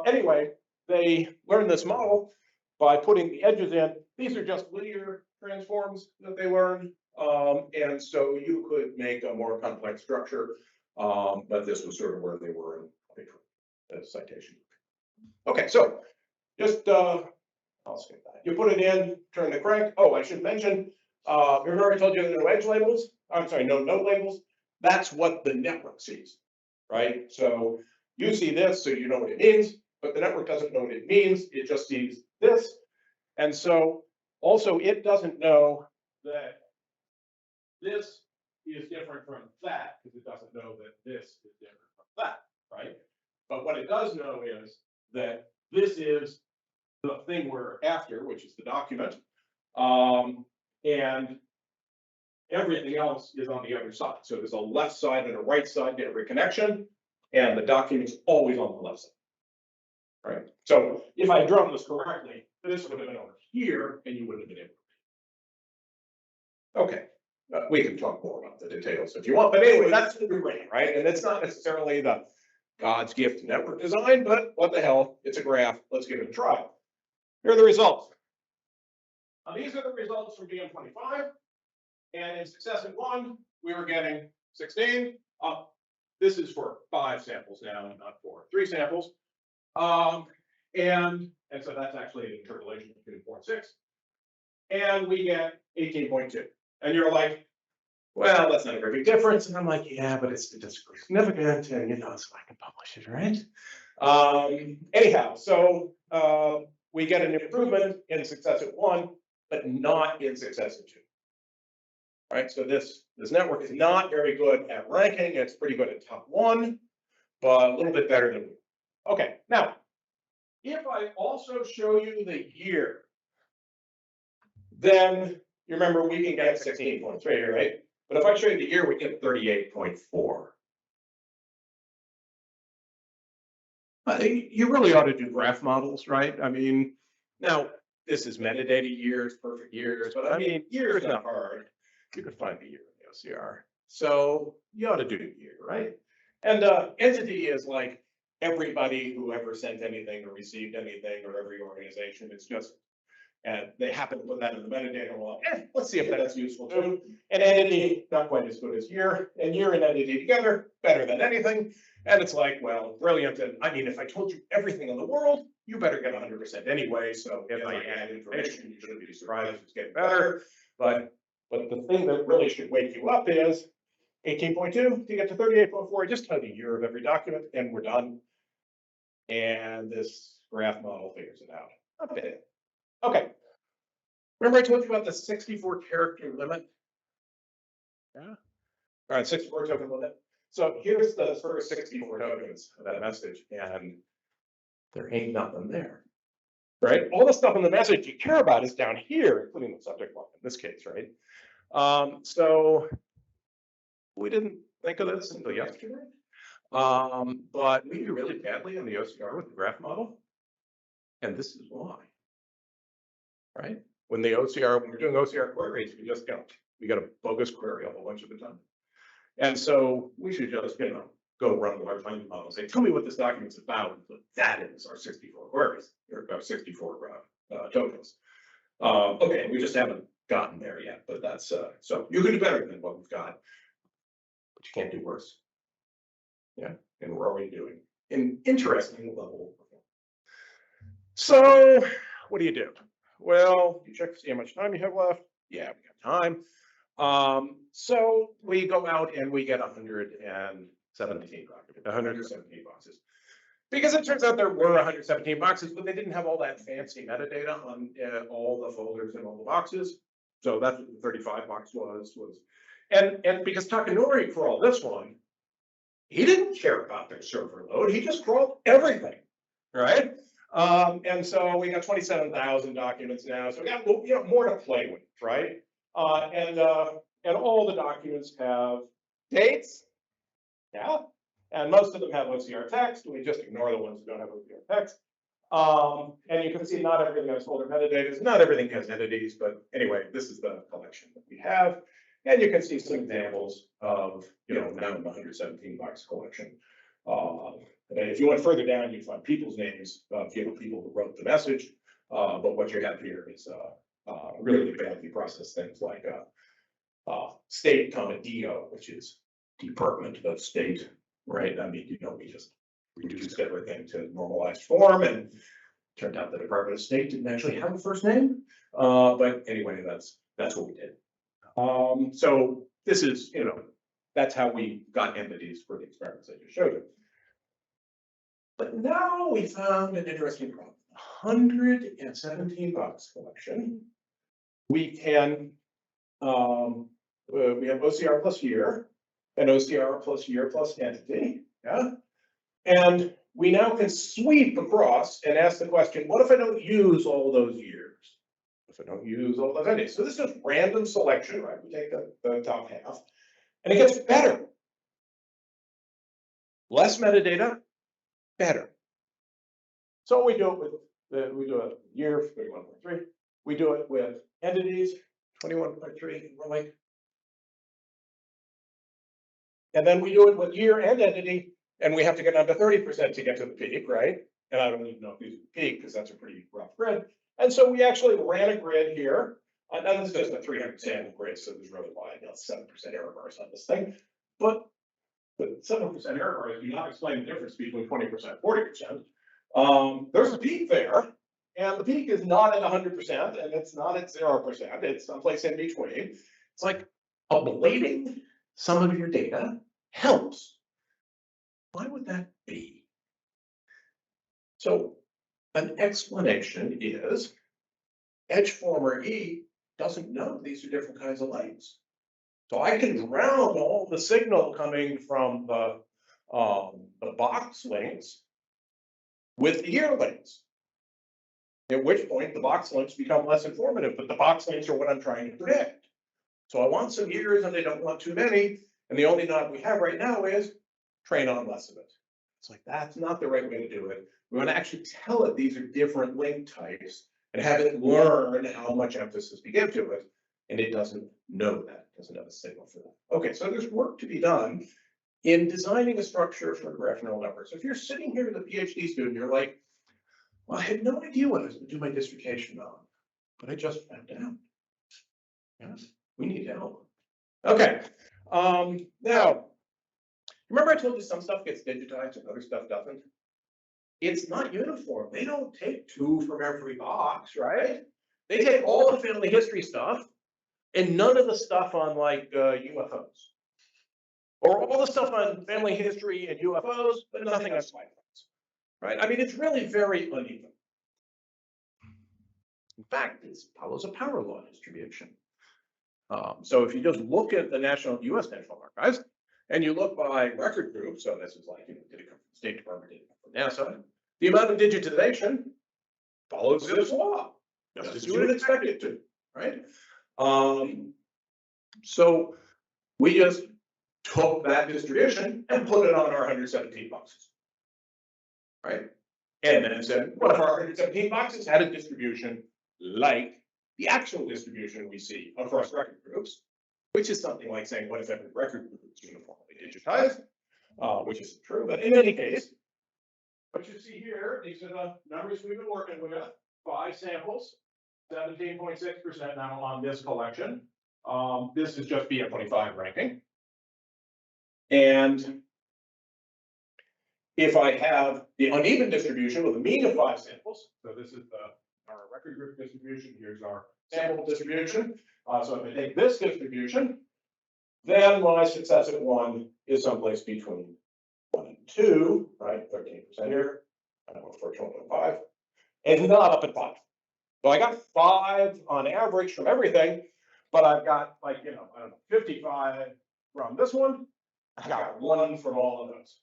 anyway, they learned this model by putting the edges in. These are just linear transforms that they learned, and so you could make a more complex structure, but this was sort of where they were in the citation. Okay, so just I'll skip that. You put it in, turn the crank. Oh, I should mention, remember I told you there are no edge labels. I'm sorry, no node labels. That's what the network sees, right? So you see this, so you know what it means. but the network doesn't know what it means. It just sees this. And so also it doesn't know that this is different from that, because it doesn't know that this is different from that, right? But what it does know is that this is the thing we're after, which is the document, and everything else is on the other side. So there's a left side and a right side to every connection, and the document's always on the left side, right? So if I drawn this correctly, this would have been over here, and you wouldn't have been able to. Okay, we can talk more about the details if you want, but anyway, that's the array, right? And it's not necessarily the God's gift to network design, but what the hell, it's a graph, let's give it a try. Here are the results. These are the results from DM25, and in successive one, we were getting 16. This is for 5 samples now, not for 3 samples. And so that's actually an interpolation between 4 and 6. And we get 18.2. And you're like, well, that's not a very big difference. And I'm like, yeah, but it's statistically significant, and so I can publish it, right? Anyhow, so we get an improvement in successive 1, but not in successive 2. Right, so this network is not very good at ranking. It's pretty good at top 1, but a little bit better than we. Okay, now, if I also show you the year, then you remember we can get 16.3, right? But if I show you the year, we get 38.4. You really ought to do graph models, right? I mean, now this is metadata years, perfect years, but I mean, years not hard. You could find the year in the OCR. So you ought to do the year, right? And entity is like everybody who ever sent anything or received anything, or every organization. It's just, and they happen to put that in the metadata. Well, let's see if that's useful too. And entity, not quite as good as year, and year and entity together, better than anything. And it's like, well, brilliant. And I mean, if I told you everything in the world, you better get 100% anyway. So if I add information, you shouldn't be surprised it's getting better. But the thing that really should wake you up is 18.2 to get to 38.4. Just tell the year of every document, and we're done. And this graph model figures it out. Not bad. Okay. Remember I told you about the 64 character limit? Yeah. All right, 64 token limit. So here's the first 64 tokens of that message, and there ain't nothing there. Right? All the stuff in the message you care about is down here, including the subject line in this case, right? So we didn't think of this until yesterday, but we do really badly on the OCR with the graph model, and this is why. Right? When we're doing OCR queries, we got a bogus query a whole bunch of the time, and so we should just go run the large language model and say, tell me what this document's about. But that is our 64 queries, or our 64 tokens. Okay, we just haven't gotten there yet, but that's so you can do better than what we've got, but you can't do worse. Yeah, and we're already doing an interesting level. So what do you do? Well, you check to see how much time you have left. Yeah, we got time. So we go out and we get 117 boxes. Because it turns out there were 117 boxes, but they didn't have all that fancy metadata on all the folders and all the boxes. So that's what the 35 box was. And because Takanori crawled this one, he didn't care about their server load. He just crawled everything, right? And so we got 27,000 documents now. So we got more to play with, right? And all the documents have dates. Yeah. And most of them have OCR text. We just ignore the ones who don't have OCR text. And you can see not everything has folder metadata. Not everything has entities, but anyway, this is the collection that we have. And you can see some examples of, now the 117 box collection. And if you went further down, you find people's names of people who wrote the message. But what you have here is really badly processed things like state, DO, which is Department of State, right? I mean, we just reduced everything to normalized form, and turned out the Department of State didn't actually have a first name. But anyway, that's what we did. So this is, that's how we got entities for the experiments I just showed you. But now we found an interesting problem. 117 box collection. We can, we have OCR plus year and OCR plus year plus entity, yeah? And we now can sweep across and ask the question, what if I don't use all those years? If I don't use all those entities? So this is random selection, right? We take the top half, and it gets better. Less metadata, better. So we do it with, we do a year, 31.3. We do it with entities, 21.3, we're like. And then we do it with year and entity, and we have to get down to 30% to get to the peak, right? And I don't even know if these are the peak, because that's a pretty rough grid. And so we actually ran a grid here. And this is just a 300 sample grid, so there's really wide, 7% error bars on this thing. But 7% error bars do not explain the difference between 20% and 40%. There's a peak there, and the peak is not at 100%, and it's not at 0%. It's someplace in between. It's like ablating some of your data helps. Why would that be? So an explanation is edgeformer E doesn't know these are different kinds of lights. So I can drown all the signal coming from the box links with the year links. At which point the box links become less informative, but the box links are what I'm trying to predict. So I want some years and I don't want too many. And the only knot we have right now is train on less of it. It's like, that's not the right way to do it. We want to actually tell it these are different link types and have it learn how much emphasis we give to it. And it doesn't know that, it doesn't have a signal for that. Okay, so there's work to be done in designing a structure for graph neural networks. If you're sitting here as a PhD student, you're like, well, I had no idea what I was going to do my dissertation on, but I just found out. Yes, we need help. Okay, now, remember I told you some stuff gets digitized and other stuff doesn't? It's not uniform. They don't take 2 from every box, right? They take all the family history stuff and none of the stuff on like UFOs. Or all the stuff on family history and UFOs, but nothing on spy planes, right? I mean, it's really very uneven. In fact, it follows a power law distribution. So if you just look at the US National Archives, and you look by record group, so this is like, did it come from the State Department, did it come from NASA? The amount of digitization follows this law, just as you would expect it to, right? So we just took that distribution and put it on our 117 boxes, right? And then said, what if our 117 boxes had a distribution like the actual distribution we see across record groups, which is something like saying, what if every record group is uniformly digitized, which isn't true, but in any case, what you see here, these are the numbers we've been working with, 5 samples, 17.6% now on this collection. This is just BM25 ranking. And if I have the uneven distribution with a mean of 5 samples, so this is our record group distribution, here's our sample distribution. So if I take this distribution, then my success at 1 is someplace between 1 and 2, right? 13% here, I don't know, 14.5, and not up at 5. So I got 5 on average from everything, but I've got like, I don't know, 55 from this one. I got 1 from all of those.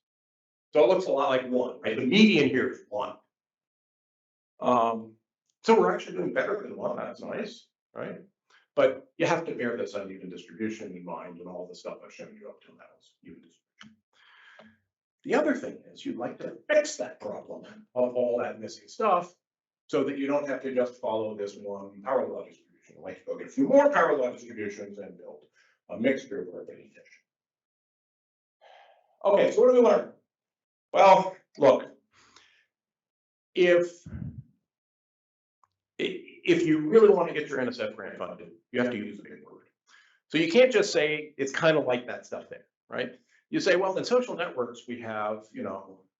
So it looks a lot like 1, right? The median here is 1. So we're actually doing better than 1. That's nice, right? But you have to bear this uneven distribution in mind, and all the stuff I've shown you up till now is even distribution. The other thing is you'd like to fix that problem of all that missing stuff so that you don't have to just follow this one power law distribution. You like to go get a few more power law distributions and build a mixture of repetition. Okay, so what do we learn? Well, look, if you really want to get your NSF grant funded, you have to use a big word. So you can't just say it's kind of like that stuff there, right? You say, well, in social networks, we have,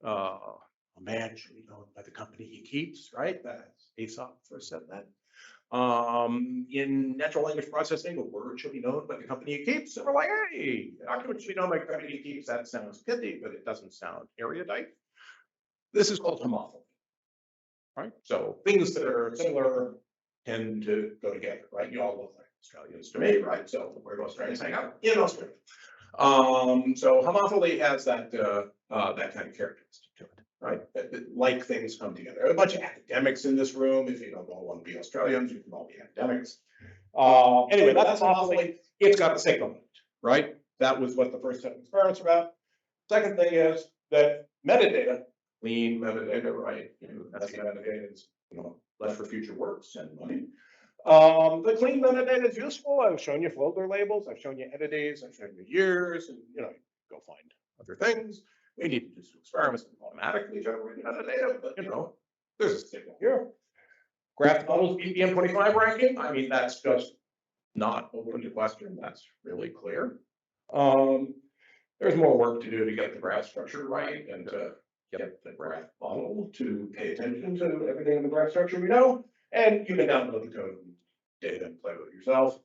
a man should be known by the company he keeps, right? That's Aesop first said that. In natural language processing, a word should be known by the company it keeps. And we're like, hey, a document should be known by the company it keeps. That sounds pithy, but it doesn't sound erudite. This is called homophily, right? So things that are similar tend to go together, right? You all look like Australians to me, right? So where do Australians hang out? In Australia. So homophily has that that kind of characteristic to it, right? Like things come together. A bunch of academics in this room. If you don't all want to be Australians, you can all be academics. Anyway, that's homophily. It's got a signal, right? That was what the first set of experiments were about. Second thing is that metadata, clean metadata, right? Messy metadata is left for future work, send money. The clean metadata is useful. I've shown you folder labels, I've shown you entities, I've shown you years, and you go find other things. We need to do some experiments to automatically generate metadata, but there's a signal here. Graph models BPM 25 ranking. I mean, that's just not open to question. That's really clear. There's more work to do to get the graph structure right and to get the graph model to pay attention to everything in the graph structure we know. And you can download the code and data and play with it yourself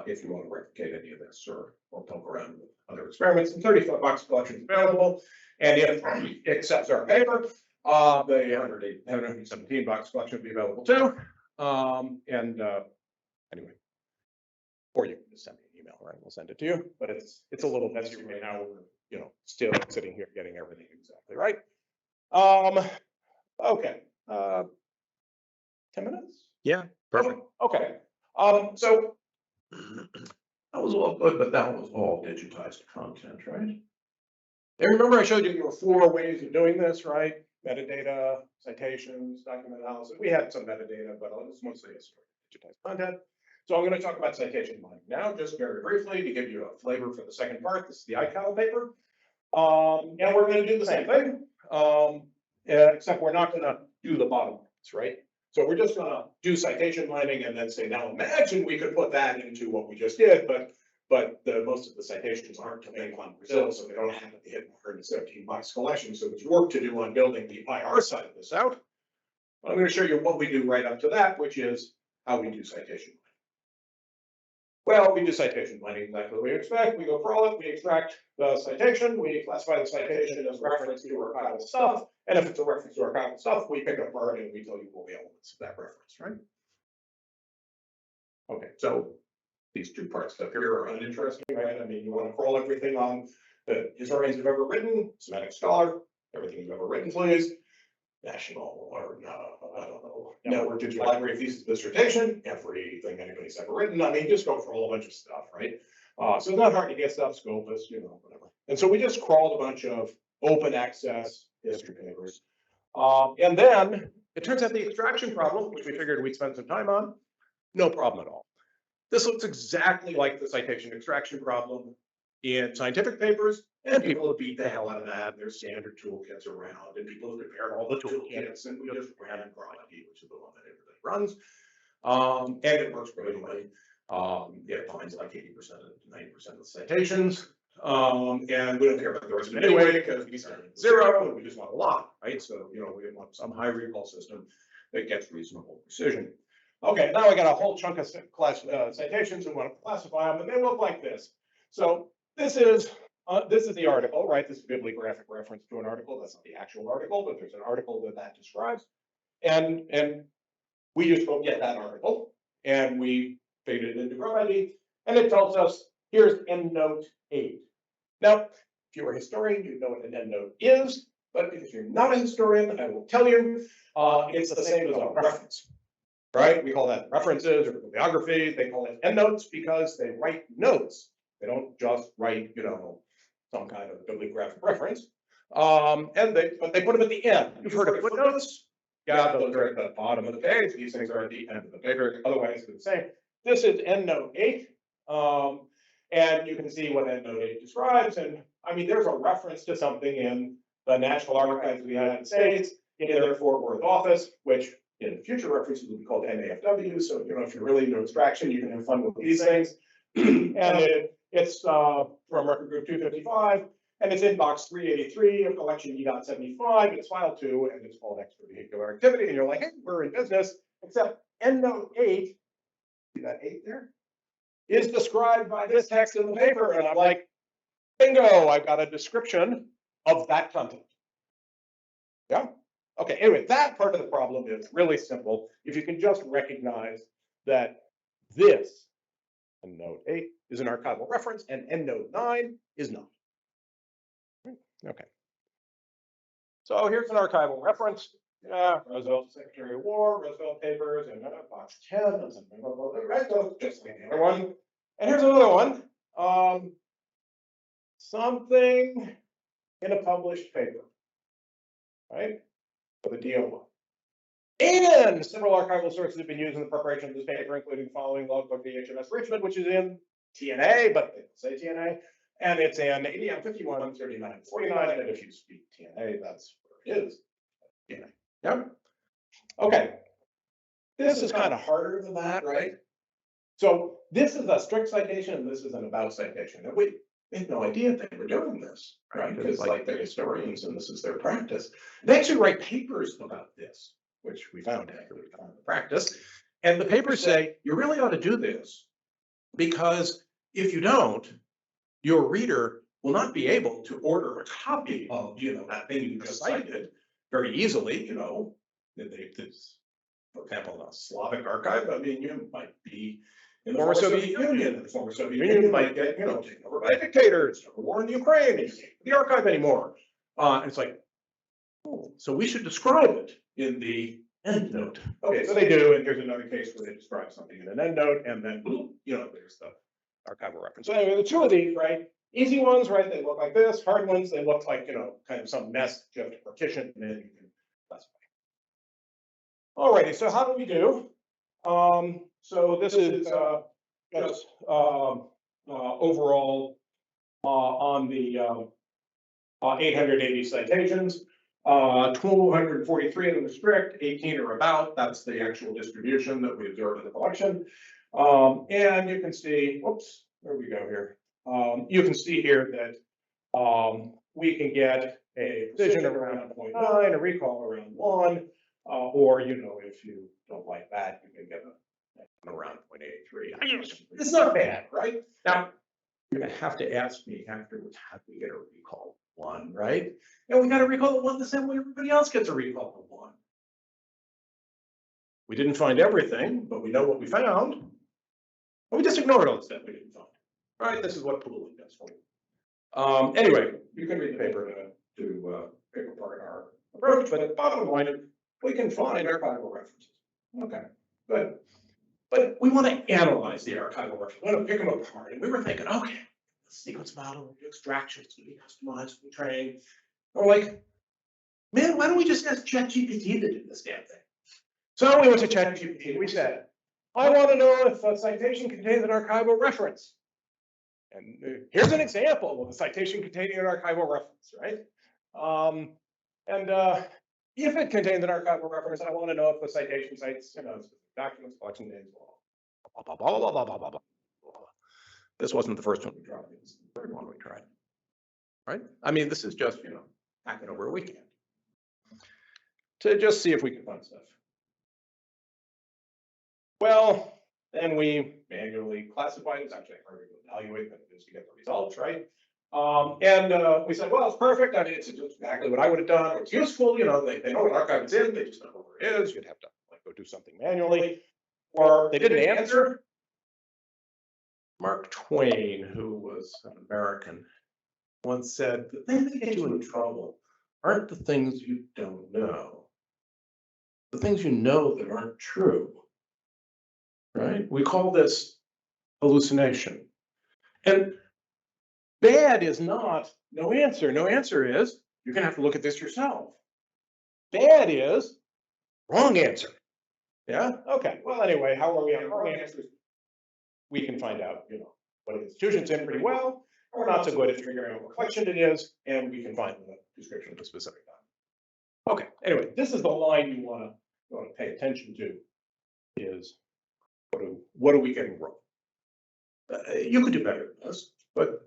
if you want to replicate any of this or poke around with other experiments. And $35 collection is available. And if it accepts our paper, the $117 collection will be available too. Anyway, or you can just send me an email, right? We'll send it to you. But it's a little messy right now. We're still sitting here getting everything exactly right. Okay. 10 minutes? Yeah, perfect. Okay. So that was all good, but that was all digitized content, right? And remember I showed you there were 4 ways of doing this, right? Metadata, citations, document analysis. We had some metadata, but it was mostly digitized content. So I'm going to talk about citation mining now, just very briefly to give you a flavor for the second part. This is the archival paper. And we're going to do the same thing, except we're not going to do the bottom ones, right? So we're just going to do citation mining and then say, now imagine we could put that into what we just did, but most of the citations aren't to mainland Brazil, so they don't have to hit $117 collection. So there's work to do on building the IR side of this out. I'm going to show you what we do right up to that, which is how we do citation mining. Well, we do citation mining exactly what we expect. We go crawl it, we extract the citation, we classify the citation as reference to archival stuff. And if it's a reference to archival stuff, we pick apart and we tell you all the elements of that reference, right? Okay, so these 2 parts up here are uninteresting, right? I mean, you want to crawl everything on the historians have ever written, semantic scholar, everything you've ever written, please. National or I don't know, network digital library thesis dissertation, everything anybody's ever written. I mean, just go for a whole bunch of stuff, right? So it's not hard to get stuff, Scopus, whatever. And so we just crawled a bunch of open access history papers. And then it turns out the extraction problem, which we figured we'd spend some time on, no problem at all. This looks exactly like the citation extraction problem in scientific papers, and people have beat the hell out of that. There's standard toolkits around, and people have prepared all the toolkits, and we just ran RMIT, which is the one that everybody runs. And it works brilliantly. It finds like 80% to 90% of the citations. And we don't care about the rest of it anyway, because we started at 0, and we just want a lot, right? So, we want some high recall system that gets reasonable precision. Okay, now I got a whole chunk of citations and want to classify them, and they look like this. So this is the article, right? This is a bibliographic reference to an article. That's not the actual article, but there's an article that describes. And we just go get that article, and we feed it into RMIT, and it tells us, here's endnote 8. Now, if you're a historian, you know what an endnote is, but if you're not a historian, I will tell you, it's the same as a reference, right? We call that references or bibliography. They call it endnotes because they write notes. They don't just write, some kind of bibliographic reference. But they put them at the end. You've heard of footnotes? Yeah, those are at the bottom of the page. These things are at the end of the paper. Otherwise, they're the same. This is endnote 8. And you can see what endnote 8 describes. And I mean, there's a reference to something in the National Archives of the United States in their Fort Worth office, which in future references will be called NAFW. So, if you're really into abstraction, you can have fun with these things. And it's from record group 255, and it's in box 383 of collection E.75. It's file 2, and it's called extra vehicular activity. And you're like, hey, we're in business, except endnote 8, see that 8 there, is described by this text in the paper. And I'm like, bingo, I've got a description of that content. Yeah. Okay. Anyway, that part of the problem is really simple. If you can just recognize that this EndNote 8 is an archival reference and EndNote 9 is not. Okay. So here's an archival reference. Yeah, Roosevelt, Secretary of War, Roosevelt papers, and box 10, and something, just like the other one. And here's another one. Something in a published paper, right? For the DO1. And several archival sources have been used in the preparation of this paper, including the following logbook DHMS Richmond, which is in TNA, but they don't say TNA, and it's in ADM 51, 39, 49, and if you speak TNA, that's where it is. TNA. Yep. Okay. This is kind of harder than that, right? So this is a strict citation, and this is an about citation. And we had no idea they were doing this, right? Because like they're historians, and this is their practice. They actually write papers about this, which we found after we found the practice. And the papers say, you really ought to do this, because if you don't, your reader will not be able to order a copy of, that thing you just cited very easily, for example, in a Slavic archive, I mean, you might be in the former Soviet Union, and the former Soviet Union might get, taken over by dictators, or war in the Ukraine, and you can't get the archive anymore. And it's like, oh, so we should describe it in the EndNote. Okay, so they do, and here's another case where they describe something in an EndNote, and then, there's the archival reference. So anyway, the two of these, right? Easy ones, right? They look like this. Hard ones, they look like, kind of some mess you have to partition, and then you can classify. Alrighty, so how do we do? So this is just overall on the 880 citations. 243 of them are strict, 18 are about. That's the actual distribution that we observed in the collection. And you can see, whoops, where we go here? You can see here that we can get a precision around 0.9, a recall around 1, or, if you don't like that, you can get around 0.83. It's not bad, right? Now, you're going to have to ask me afterwards, how do we get a recall of 1, right? And we got a recall of 1 the same way everybody else gets a recall of 1. We didn't find everything, but we know what we found. And we just ignored all the stuff we didn't find. Right? This is what pooling does for you. Anyway, you can read the paper to pick apart our approach, but at the bottom line, we can find archival references. Okay, good. But we want to analyze the archival references. We want to pick them apart. And we were thinking, okay, the sequence model, the extraction, it's going to be customized, we train. We're like, man, why don't we just ask ChatGPT to do this damn thing? So we went to ChatGPT. We said, I want to know if a citation contains an archival reference. And here's an example of a citation containing an archival reference, right? If it contains an archival reference, I want to know if the citation cites, documents, collection names, blah, blah, blah, blah, blah, blah, blah. This wasn't the first one we tried. It was the third one we tried, right? I mean, this is just, hacking over a weekend to just see if we can find stuff. Well, then we manually classify it. It's actually harder to evaluate than it is to get the results, right? We said, well, it's perfect. I mean, it's exactly what I would have done. It's useful, they know what archive it's in. They just know where it is. You'd have to go do something manually. Or they didn't answer. Mark Twain, who was an American, once said, the things that get you in trouble aren't the things you don't know. The things you know that aren't true. Right? We call this hallucination. And bad is not no answer. No answer is you're going to have to look at this yourself. Bad is wrong answer. Yeah? Okay. Well, anyway, how are we on wrong answers? We can find out, what institution's in pretty well, or not so good at figuring out what collection it is, and we can find the description of the specific document. Okay. Anyway, this is the line you want to pay attention to is what are we getting wrong? You could do better than this, but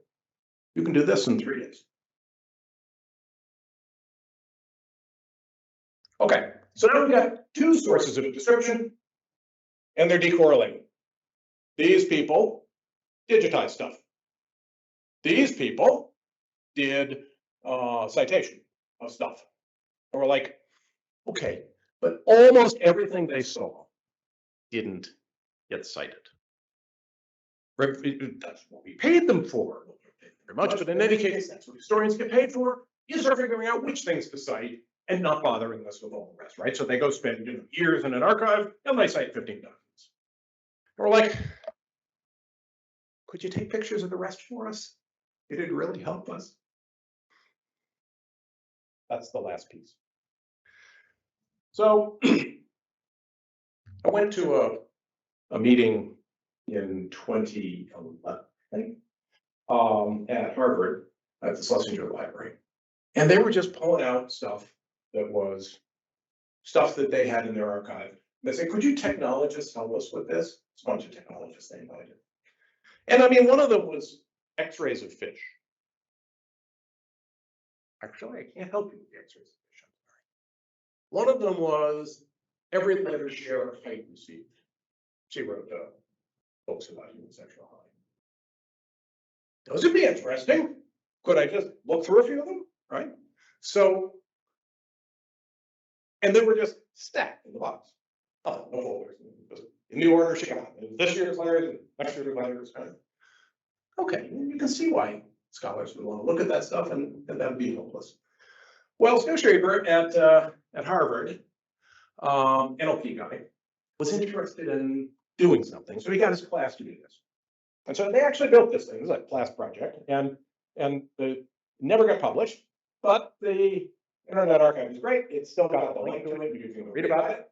you can do this in 3 days. Okay, so now we've got 2 sources of description, and they're decorrelating. These people digitized stuff. These people did citation of stuff. And we're like, okay, but almost everything they saw didn't get cited. That's what we paid them for. Very much, but in any case, that's what historians get paid for, is they're figuring out which things to cite and not bothering us with all the rest, right? So they go spend years in an archive and they cite 15 documents. And we're like, could you take pictures of the rest for us? It'd really help us. That's the last piece. So I went to a meeting in 2011, I think, at Harvard at the Schlesinger Library. And they were just pulling out stuff that was stuff that they had in their archive. And they said, could you technologists help us with this? It's a bunch of technologists they invited. And I mean, one of them was x-rays of fish. Actually, I can't help you with the x-rays of fish. I'm sorry. One of them was every letter share of height received. She wrote books about human sexual height. Those would be interesting. Could I just look through a few of them? Right? So, and they were just stacked in the box. Oh, no folders. In the order she got. This year's letters, next year's letters. Okay, you can see why scholars would want to look at that stuff, and that would be hopeless. Well, Snowshaver at Harvard, NLP guy, was interested in doing something, so he got his class to do this. And so they actually built this thing. It was a class project, and it never got published, but the Internet Archive is great. It's still got the link to it. You can read about it.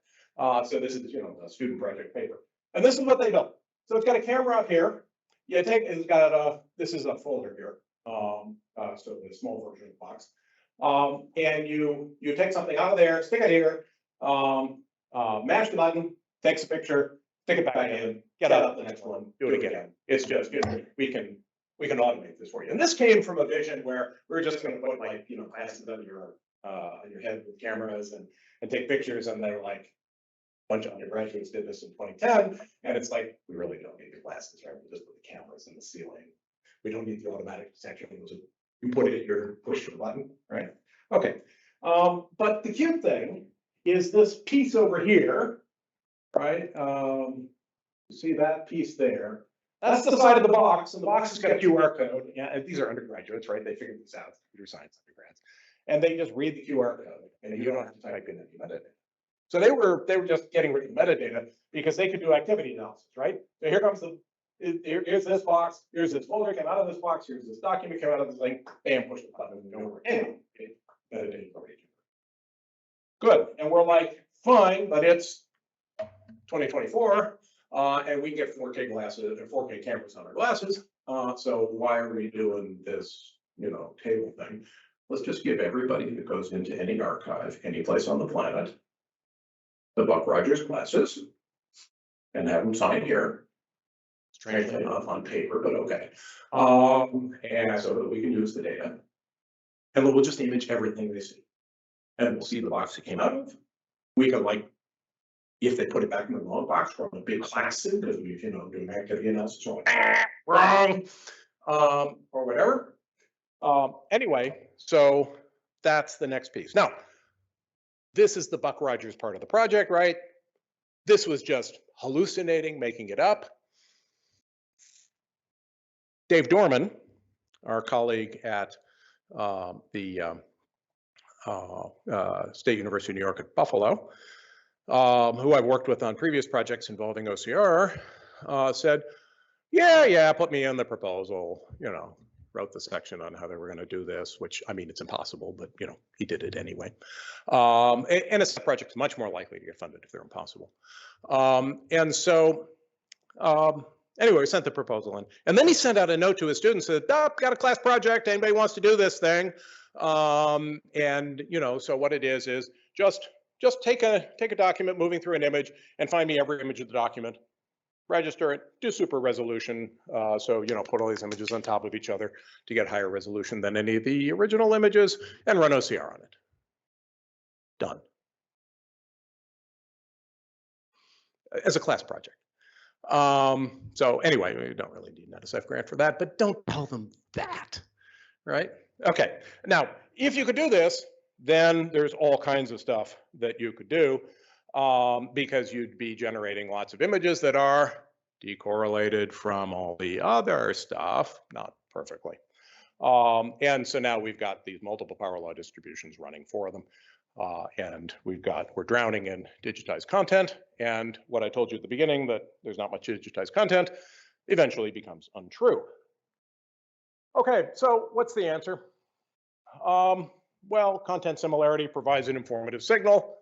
So this is, a student project paper. And this is what they built. So it's got a camera up here. It's got this is a folder here. So the small version of the box. And you take something out of there, stick it here, mash the button, takes a picture, stick it back in, get out the next one, do it again. It's just, we can automate this for you. And this came from a vision where we're just going to put glasses on your head with cameras and take pictures, and they were like, a bunch of undergraduates did this in 2010, and it's like, we really don't need the glasses, right? We just put the cameras in the ceiling. We don't need the automatic detection. You put it here, push the button, right? Okay. But the cute thing is this piece over here, right? You see that piece there? That's the side of the box, and the box has got a QR code. Yeah, these are undergraduates, right? They figured this out, computer science undergrads, and they just read the QR code, and you don't have to type in any metadata. So they were just getting rid of metadata because they could do activity analysis, right? So here comes here's this box, here's this folder came out of this box, here's this document came out of this thing, bam, push the button, and over. Anyway, metadata already. Good, and we're like, fine, but it's 2024, and we get 4K glasses or 4K cameras on our glasses. So why are we doing this, table thing? Let's just give everybody that goes into any archive, any place on the planet, the Buck Rogers glasses, and have them sign here. Strangely enough on paper, but okay. And so that we can use the data. And we'll just image everything they see. And we'll see the box it came out of. We can, if they put it back in the wrong box from a big class because we, doing activity analysis, we're like, wrong, or whatever. Anyway, so that's the next piece. Now, this is the Buck Rogers part of the project, right? This was just hallucinating, making it up. Dave Dorman, our colleague at the State University of New York at Buffalo, who I've worked with on previous projects involving OCR, said, yeah, put me in the proposal, wrote the section on how they were going to do this, which, I mean, it's impossible, but, he did it anyway. And a project is much more likely to get funded if they're impossible. And so, anyway, we sent the proposal in. And then he sent out a note to his students, said, got a class project, anybody wants to do this thing? And, so what it is just take a document moving through an image and find me every image of the document. Register it, do super resolution. So, put all these images on top of each other to get higher resolution than any of the original images and run OCR on it. Done. As a class project. So anyway, we don't really need an NSF grant for that, but don't tell them that, right? Okay. Now, if you could do this, then there's all kinds of stuff that you could do because you'd be generating lots of images that are decorrelated from all the other stuff, not perfectly. And so now we've got these multiple power law distributions running for them. And we're drowning in digitized content. And what I told you at the beginning, that there's not much digitized content, eventually becomes untrue. Okay, so what's the answer? Well, content similarity provides an informative signal.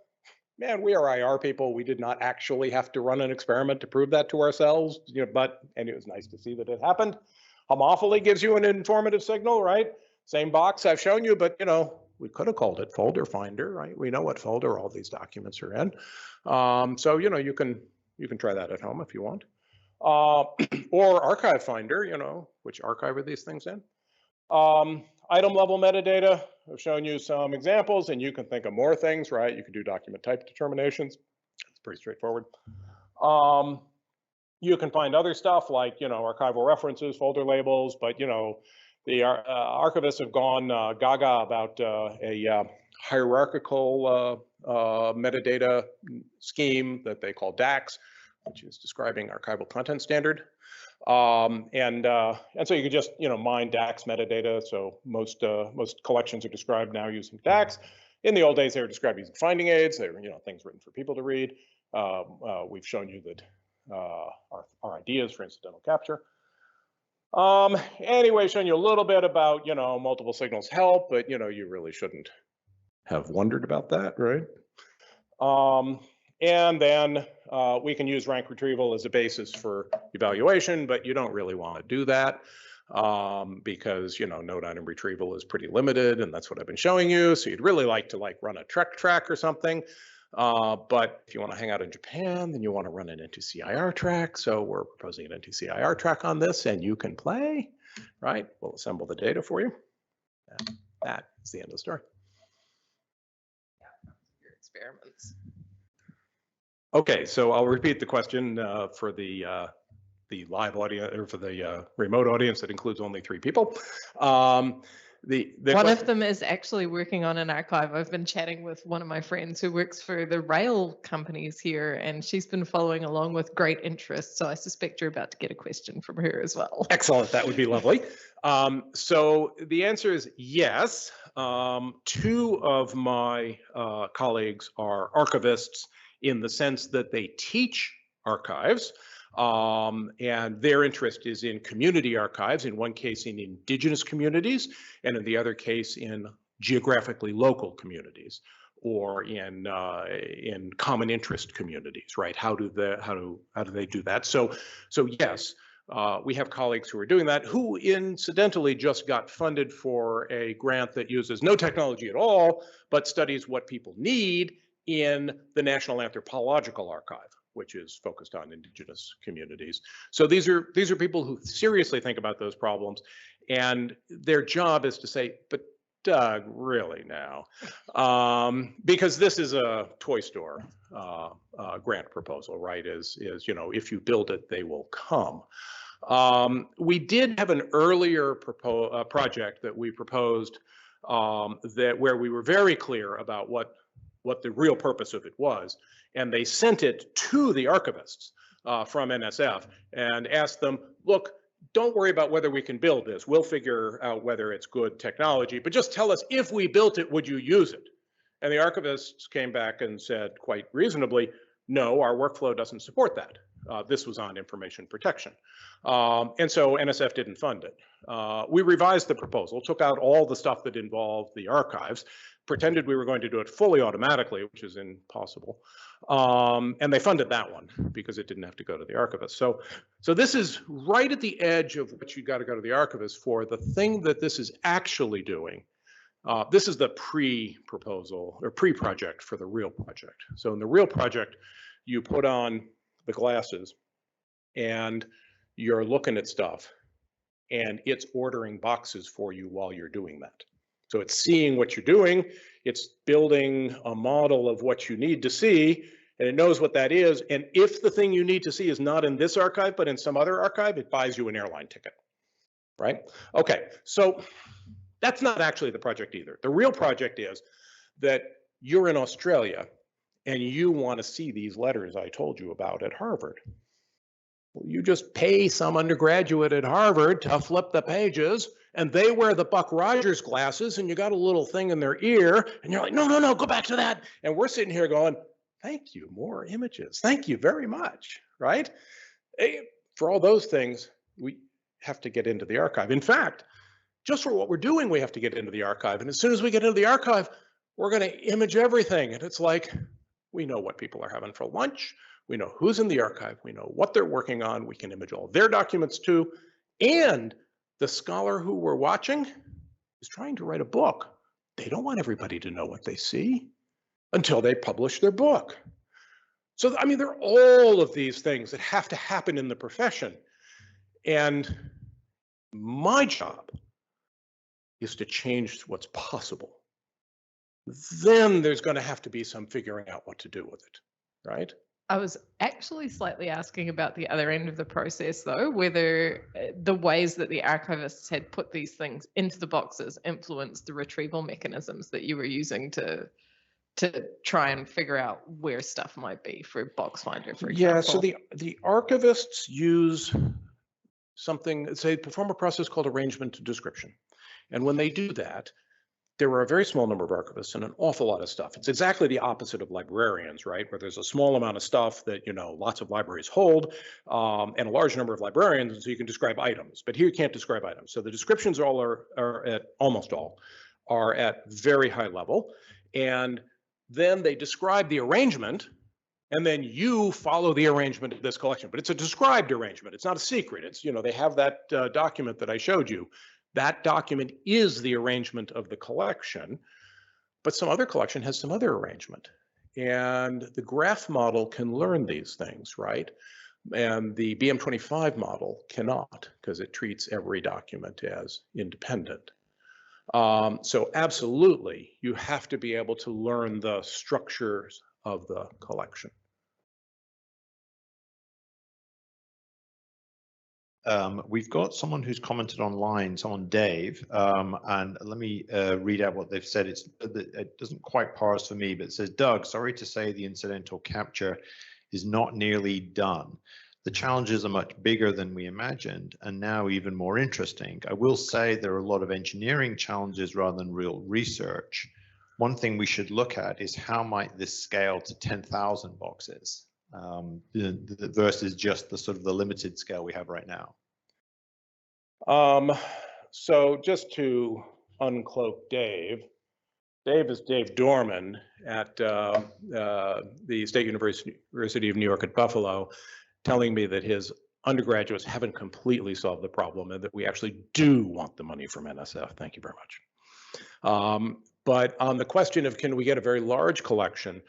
Man, we are IR people. We did not actually have to run an experiment to prove that to ourselves, and it was nice to see that it happened. Homophily gives you an informative signal, right? Same box I've shown you, but we could have called it folder finder, right? We know what folder all these documents are in. So you can try that at home if you want. Or archive finder, which archive are these things in? Item level metadata, I've shown you some examples, and you can think of more things, right? You can do document type determinations. It's pretty straightforward. You can find other stuff like, archival references, folder labels, but, the archivists have gone gaga about a hierarchical metadata scheme that they call DAX, which is describing archival content standard. And so you could just, mine DAX metadata. So most collections are described now using DAX. In the old days, they were described using finding aids. They were, things written for people to read. We've shown you that our ideas for incidental capture. Anyway, showing you a little bit about, multiple signals help, but, you really shouldn't have wondered about that, right? And then we can use rank retrieval as a basis for evaluation, but you don't really want to do that because, node item retrieval is pretty limited, and that's what I've been showing you. So you'd really like to run a Trek track or something. But if you want to hang out in Japan, then you want to run an NTCIR track. So we're proposing an NTCIR track on this, and you can play, right? We'll assemble the data for you. And that is the end of the story. Yeah, your experiments. Okay, so I'll repeat the question for the live audience, or for the remote audience that includes only 3 people. One of them is actually working on an archive. I've been chatting with one of my friends who works for the rail companies here, and she's been following along with great interest. So I suspect you're about to get a question from her as well. Excellent, that would be lovely. So the answer is yes. 2 of my colleagues are archivists in the sense that they teach archives. And their interest is in community archives, in one case in indigenous communities, and in the other case in geographically local communities, or in common interest communities, right? How do they do that? So yes, we have colleagues who are doing that, who incidentally just got funded for a grant that uses no technology at all, but studies what people need in the National Anthropological Archive, which is focused on indigenous communities. So these are people who seriously think about those problems, and their job is to say, but Doug, really now? Because this is a toy store grant proposal, right? Is if you build it, they will come. We did have an earlier project that we proposed where we were very clear about what the real purpose of it was. And they sent it to the archivists from NSF and asked them, look, don't worry about whether we can build this. We'll figure out whether it's good technology, but just tell us, if we built it, would you use it? And the archivists came back and said quite reasonably, no, our workflow doesn't support that. This was on information protection. And so NSF didn't fund it. We revised the proposal, took out all the stuff that involved the archives, pretended we were going to do it fully automatically, which is impossible. And they funded that one because it didn't have to go to the archivist. So this is right at the edge of what you got to go to the archivist for. The thing that this is actually doing, this is the pre-proposal or pre-project for the real project. So in the real project, you put on the glasses and you're looking at stuff and it's ordering boxes for you while you're doing that. So it's seeing what you're doing, it's building a model of what you need to see, and it knows what that is. And if the thing you need to see is not in this archive, but in some other archive, it buys you an airline ticket, right? Okay, so that's not actually the project either. The real project is that you're in Australia and you want to see these letters I told you about at Harvard. Well, you just pay some undergraduate at Harvard to flip the pages, and they wear the Buck Rogers glasses, and you got a little thing in their ear, and you're like, no, no, no, go back to that. And we're sitting here going, thank you, more images. Thank you very much, right? For all those things, we have to get into the archive. In fact, just for what we're doing, we have to get into the archive. And as soon as we get into the archive, we're going to image everything. And it's like, we know what people are having for lunch. We know who's in the archive. We know what they're working on. We can image all their documents too. And the scholar who we're watching is trying to write a book. They don't want everybody to know what they see until they publish their book. So, I mean, there are all of these things that have to happen in the profession. And my job is to change what's possible. Then there's going to have to be some figuring out what to do with it, right? I was actually slightly asking about the other end of the process, though, whether the ways that the archivists had put these things into the boxes influenced the retrieval mechanisms that you were using to try and figure out where stuff might be for Box Finder, for example. Yeah, so the archivists use something, say, perform a process called arrangement to description. And when they do that, there are a very small number of archivists and an awful lot of stuff. It's exactly the opposite of librarians, right? Where there's a small amount of stuff that, you know, lots of libraries hold, and a large number of librarians, so you can describe items. But here you can't describe items. So the descriptions all are at, almost all, are at very high level. And then they describe the arrangement, and then you follow the arrangement of this collection. But it's a described arrangement. It's not a secret. It's, you know, they have that document that I showed you. That document is the arrangement of the collection, but some other collection has some other arrangement. And the graph model can learn these things, right? And the BM25 model cannot, because it treats every document as independent. So absolutely, you have to be able to learn the structures of the collection. We've got someone who's commented online, someone Dave, and let me read out what they've said. It doesn't quite parse for me, but it says, Doug, sorry to say the incidental capture is not nearly done. The challenges are much bigger than we imagined, and now even more interesting. I will say there are a lot of engineering challenges rather than real research. One thing we should look at is how might this scale to 10,000 boxes? Versus just the sort of the limited scale we have right now? So just to uncloak Dave, Dave is Dave Dorman at the State University of New York at Buffalo, telling me that his undergraduates haven't completely solved the problem and that we actually do want the money from NSF. Thank you very much. But on the question of can we get a very large collection,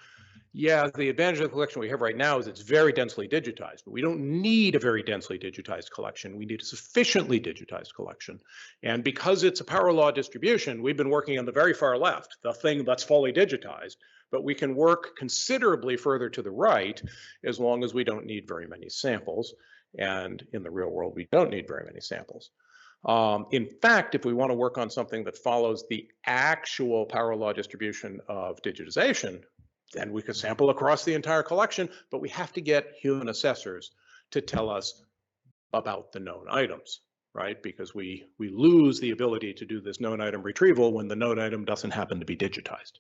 yeah, the advantage of the collection we have right now is it's very densely digitized, but we don't need a very densely digitized collection. We need a sufficiently digitized collection. And because it's a power law distribution, we've been working on the very far left, the thing that's fully digitized, but we can work considerably further to the right as long as we don't need very many samples. And in the real world, we don't need very many samples. In fact, if we want to work on something that follows the actual power law distribution of digitization, then we could sample across the entire collection, but we have to get human assessors to tell us about the known items, right? Because we lose the ability to do this known item retrieval when the known item doesn't happen to be digitized.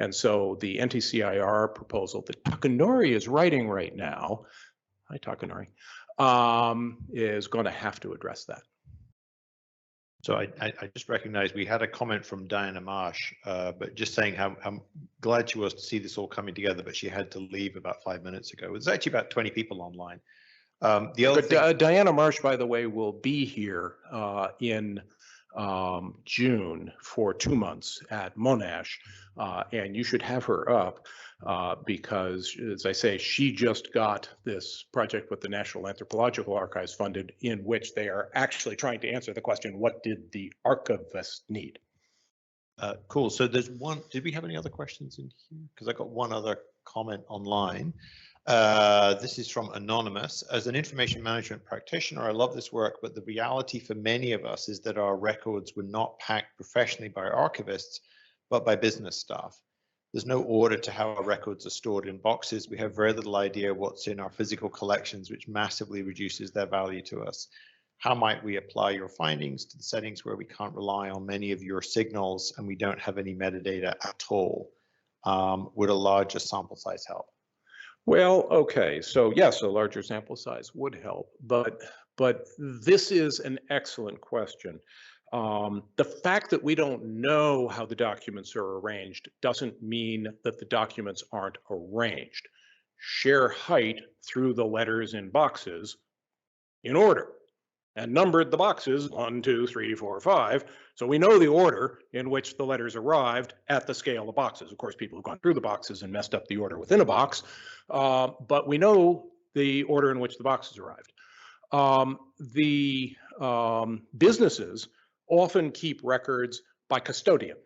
And so the NTCIR proposal that Takanori is writing right now, hi Takanori, is going to have to address that. So I just recognized we had a comment from Diana Marsh, but just saying how glad she was to see this all coming together, but she had to leave about 5 minutes ago. There's actually about 20 people online. The other thing, Diana Marsh, by the way, will be here in June for 2 months at Monash, and you should have her up because, as I say, she just got this project with the National Anthropological Archives funded, in which they are actually trying to answer the question, what did the archivist need? cool. So there's one, did we have any other questions in here? Because I got one other comment online. This is from Anonymous. As an information management practitioner, I love this work, but the reality for many of us is that our records were not packed professionally by archivists, but by business staff. There's no order to how our records are stored in boxes. We have very little idea what's in our physical collections, which massively reduces their value to us. How might we apply your findings to the settings where we can't rely on many of your signals and we don't have any metadata at all? Would a larger sample size help? Well, okay, so yes, a larger sample size would help, but this is an excellent question. The fact that we don't know how the documents are arranged doesn't mean that the documents aren't arranged. Share height through the letters in boxes in order and numbered the boxes 1, 2, 3, 4, 5. So we know the order in which the letters arrived at the scale of boxes. Of course, people have gone through the boxes and messed up the order within a box, but we know the order in which the boxes arrived. Businesses often keep records by custodian,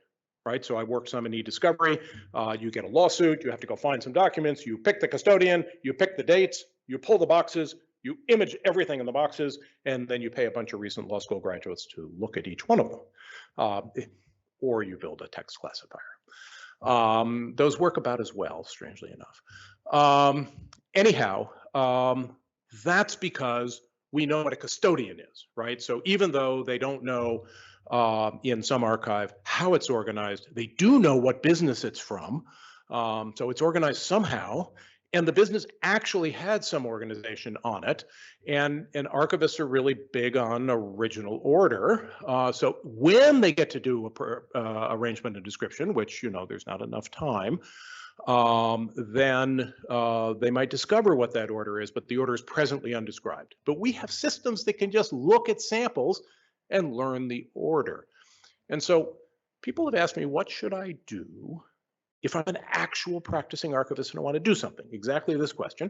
right? So I work some in e-discovery. You get a lawsuit, you have to go find some documents, you pick the custodian, you pick the dates, you pull the boxes, you image everything in the boxes, and then you pay a bunch of recent law school graduates to look at each one of them. Or you build a text classifier. Those work about as well, strangely enough. Anyhow, that's because we know what a custodian is, right? So even though they don't know in some archive how it's organized, they do know what business it's from. So it's organized somehow, and the business actually had some organization on it. And archivists are really big on original order. So when they get to do a arrangement and description, which, you know, there's not enough time, then they might discover what that order is, but the order is presently undescribed. But we have systems that can just look at samples and learn the order. And so people have asked me, what should I do if I'm an actual practicing archivist and I want to do something? Exactly this question.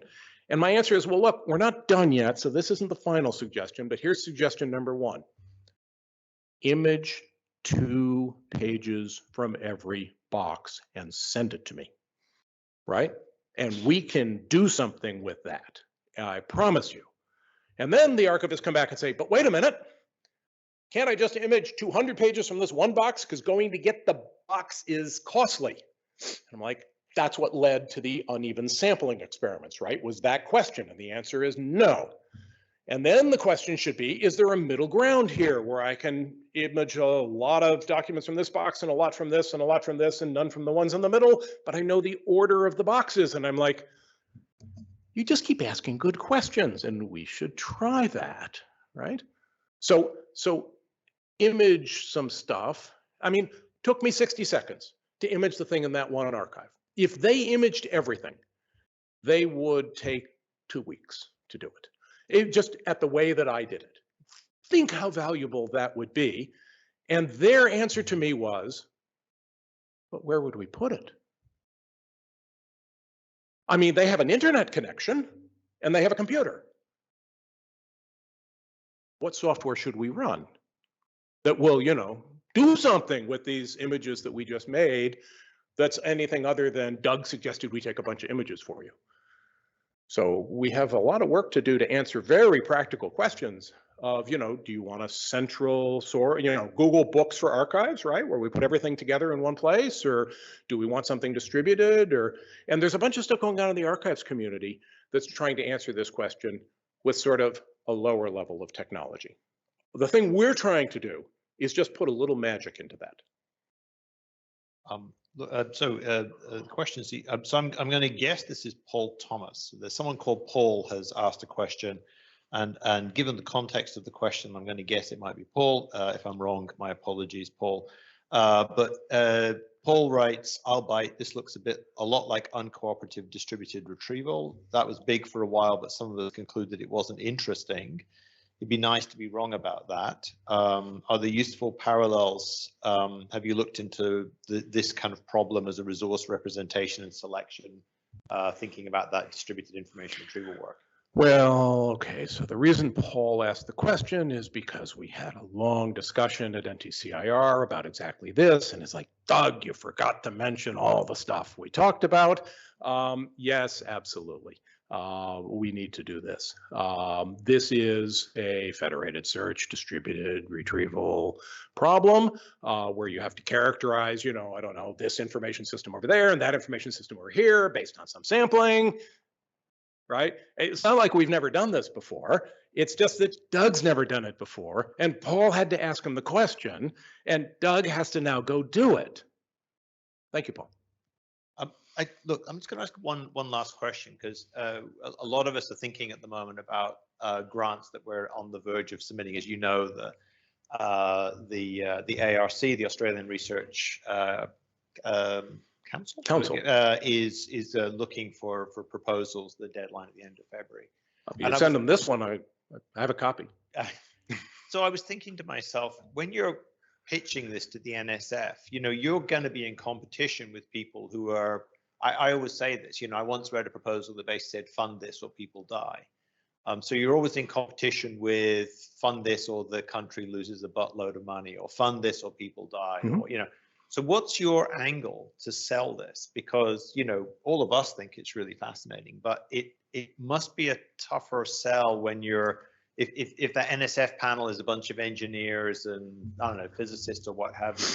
And my answer is, well, look, we're not done yet, so this isn't the final suggestion, but here's suggestion number 1. Image 2 pages from every box and send it to me, right? And we can do something with that, I promise you. And then the archivists come back and say, but wait a minute, can't I just image 200 pages from this one box? Because going to get the box is costly. And I'm like, that's what led to the uneven sampling experiments, right? Was that question? And the answer is no. And then the question should be, is there a middle ground here where I can image a lot of documents from this box and a lot from this and a lot from this and none from the ones in the middle, but I know the order of the boxes? And I'm like, you just keep asking good questions and we should try that, right? So image some stuff. I mean, took me 60 seconds to image the thing in that one archive. If they imaged everything, they would take 2 weeks to do it. Just at the way that I did it. Think how valuable that would be. And their answer to me was, but where would we put it? I mean, they have an internet connection and they have a computer. What software should we run that will, you know, do something with these images that we just made that's anything other than Doug suggested we take a bunch of images for you? So we have a lot of work to do to answer very practical questions of, you know, do you want a central source, you know, Google Books for archives, right, where we put everything together in one place, or do we want something distributed? And there's a bunch of stuff going on in the archives community that's trying to answer this question with sort of a lower level of technology. The thing we're trying to do is just put a little magic into that. The question is, so I'm going to guess this is Paul Thomas. There's someone called Paul has asked a question, and given the context of the question, I'm going to guess it might be Paul. If I'm wrong, my apologies, Paul. But Paul writes, I'll bite. This looks a lot like uncooperative distributed retrieval. That was big for a while, but some of us conclude that it wasn't interesting. It'd be nice to be wrong about that. Are there useful parallels? Have you looked into this kind of problem as a resource representation and selection, thinking about that distributed information retrieval work? Well, okay, so the reason Paul asked the question is because we had a long discussion at NTCIR about exactly this, and it's like, Doug, you forgot to mention all the stuff we talked about. Yes, absolutely. we need to do this. This is a federated search, distributed retrieval problem where you have to characterize, I don't know, this information system over there and that information system over here based on some sampling, right? It's not like we've never done this before. It's just that Doug's never done it before, and Paul had to ask him the question, and Doug has to now go do it. Thank you, Paul. Look, I'm just going to ask one last question, because a lot of us are thinking at the moment about grants that we're on the verge of submitting. As you know, the ARC, the Australian Research Council, is looking for proposals. The deadline at the end of February. You send them this one. I have a copy. So I was thinking to myself, when you're pitching this to the NSF, you're going to be in competition with people who are. I always say this, I once read a proposal that basically said fund this or people die. So you're always in competition with fund this or the country loses a buttload of money, or fund this or people die. Mm-hmm. Or, so what's your angle to sell this? Because, all of us think it's really fascinating, but it must be a tougher sell when you're, if that NSF panel is a bunch of engineers and, I don't know, physicists or what have you.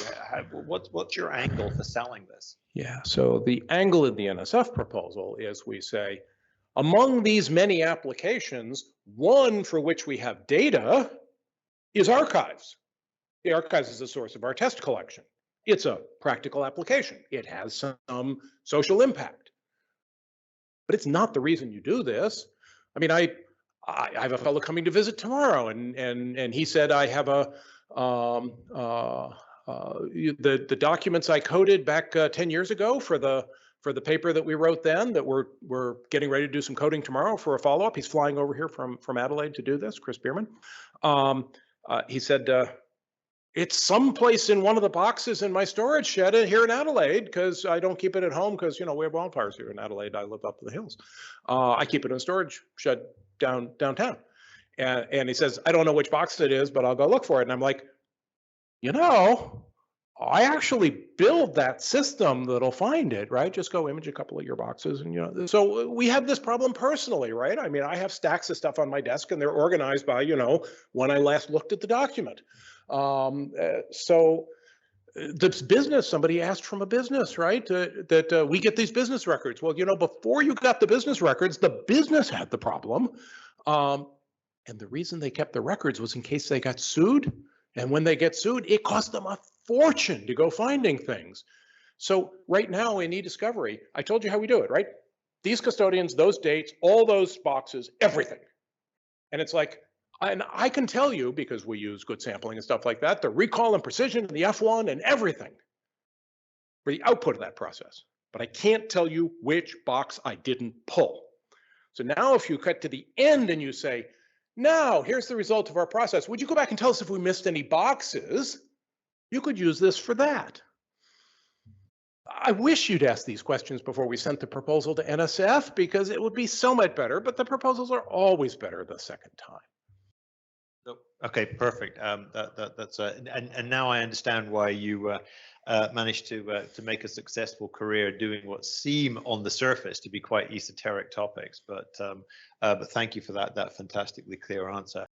What's your angle for selling this? Yeah, so the angle in the NSF proposal is we say, among these many applications, one for which we have data is archives. The archives is the source of our test collection. It's a practical application. It has some social impact. But it's not the reason you do this. I mean, I have a fellow coming to visit tomorrow, and he said, I have the documents I coded back 10 years ago for the paper that we wrote then, that we're getting ready to do some coding tomorrow for a follow-up. He's flying over here from Adelaide to do this, Chris Bierman. He said, it's someplace in one of the boxes in my storage shed here in Adelaide, because I don't keep it at home because, we have wildfires here in Adelaide. I live up in the hills. I keep it in a storage shed downtown. And he says, I don't know which box it is, but I'll go look for it. And I'm like, I actually build that system that'll find it, right? Just go image a couple of your boxes. And, so we have this problem personally, right? I mean, I have stacks of stuff on my desk and they're organized by, when I last looked at the document. So this business, somebody asked from a business, right? That we get these business records. Well, before you got the business records, the business had the problem. And the reason they kept the records was in case they got sued. And when they get sued, it cost them a fortune to go finding things. So right now in e-discovery, I told you how we do it, right? These custodians, those dates, all those boxes, everything. And it's like, and I can tell you, because we use good sampling and stuff like that, the recall and precision and the F1 and everything for the output of that process. But I can't tell you which box I didn't pull. So now if you cut to the end and you say, now here's the result of our process, would you go back and tell us if we missed any boxes? You could use this for that. I wish you'd ask these questions before we sent the proposal to NSF, because it would be so much better, but the proposals are always better the second time. Okay, perfect. That's and now I understand why you managed to make a successful career doing what seem on the surface to be quite esoteric topics. But thank you for that fantastically clear answer.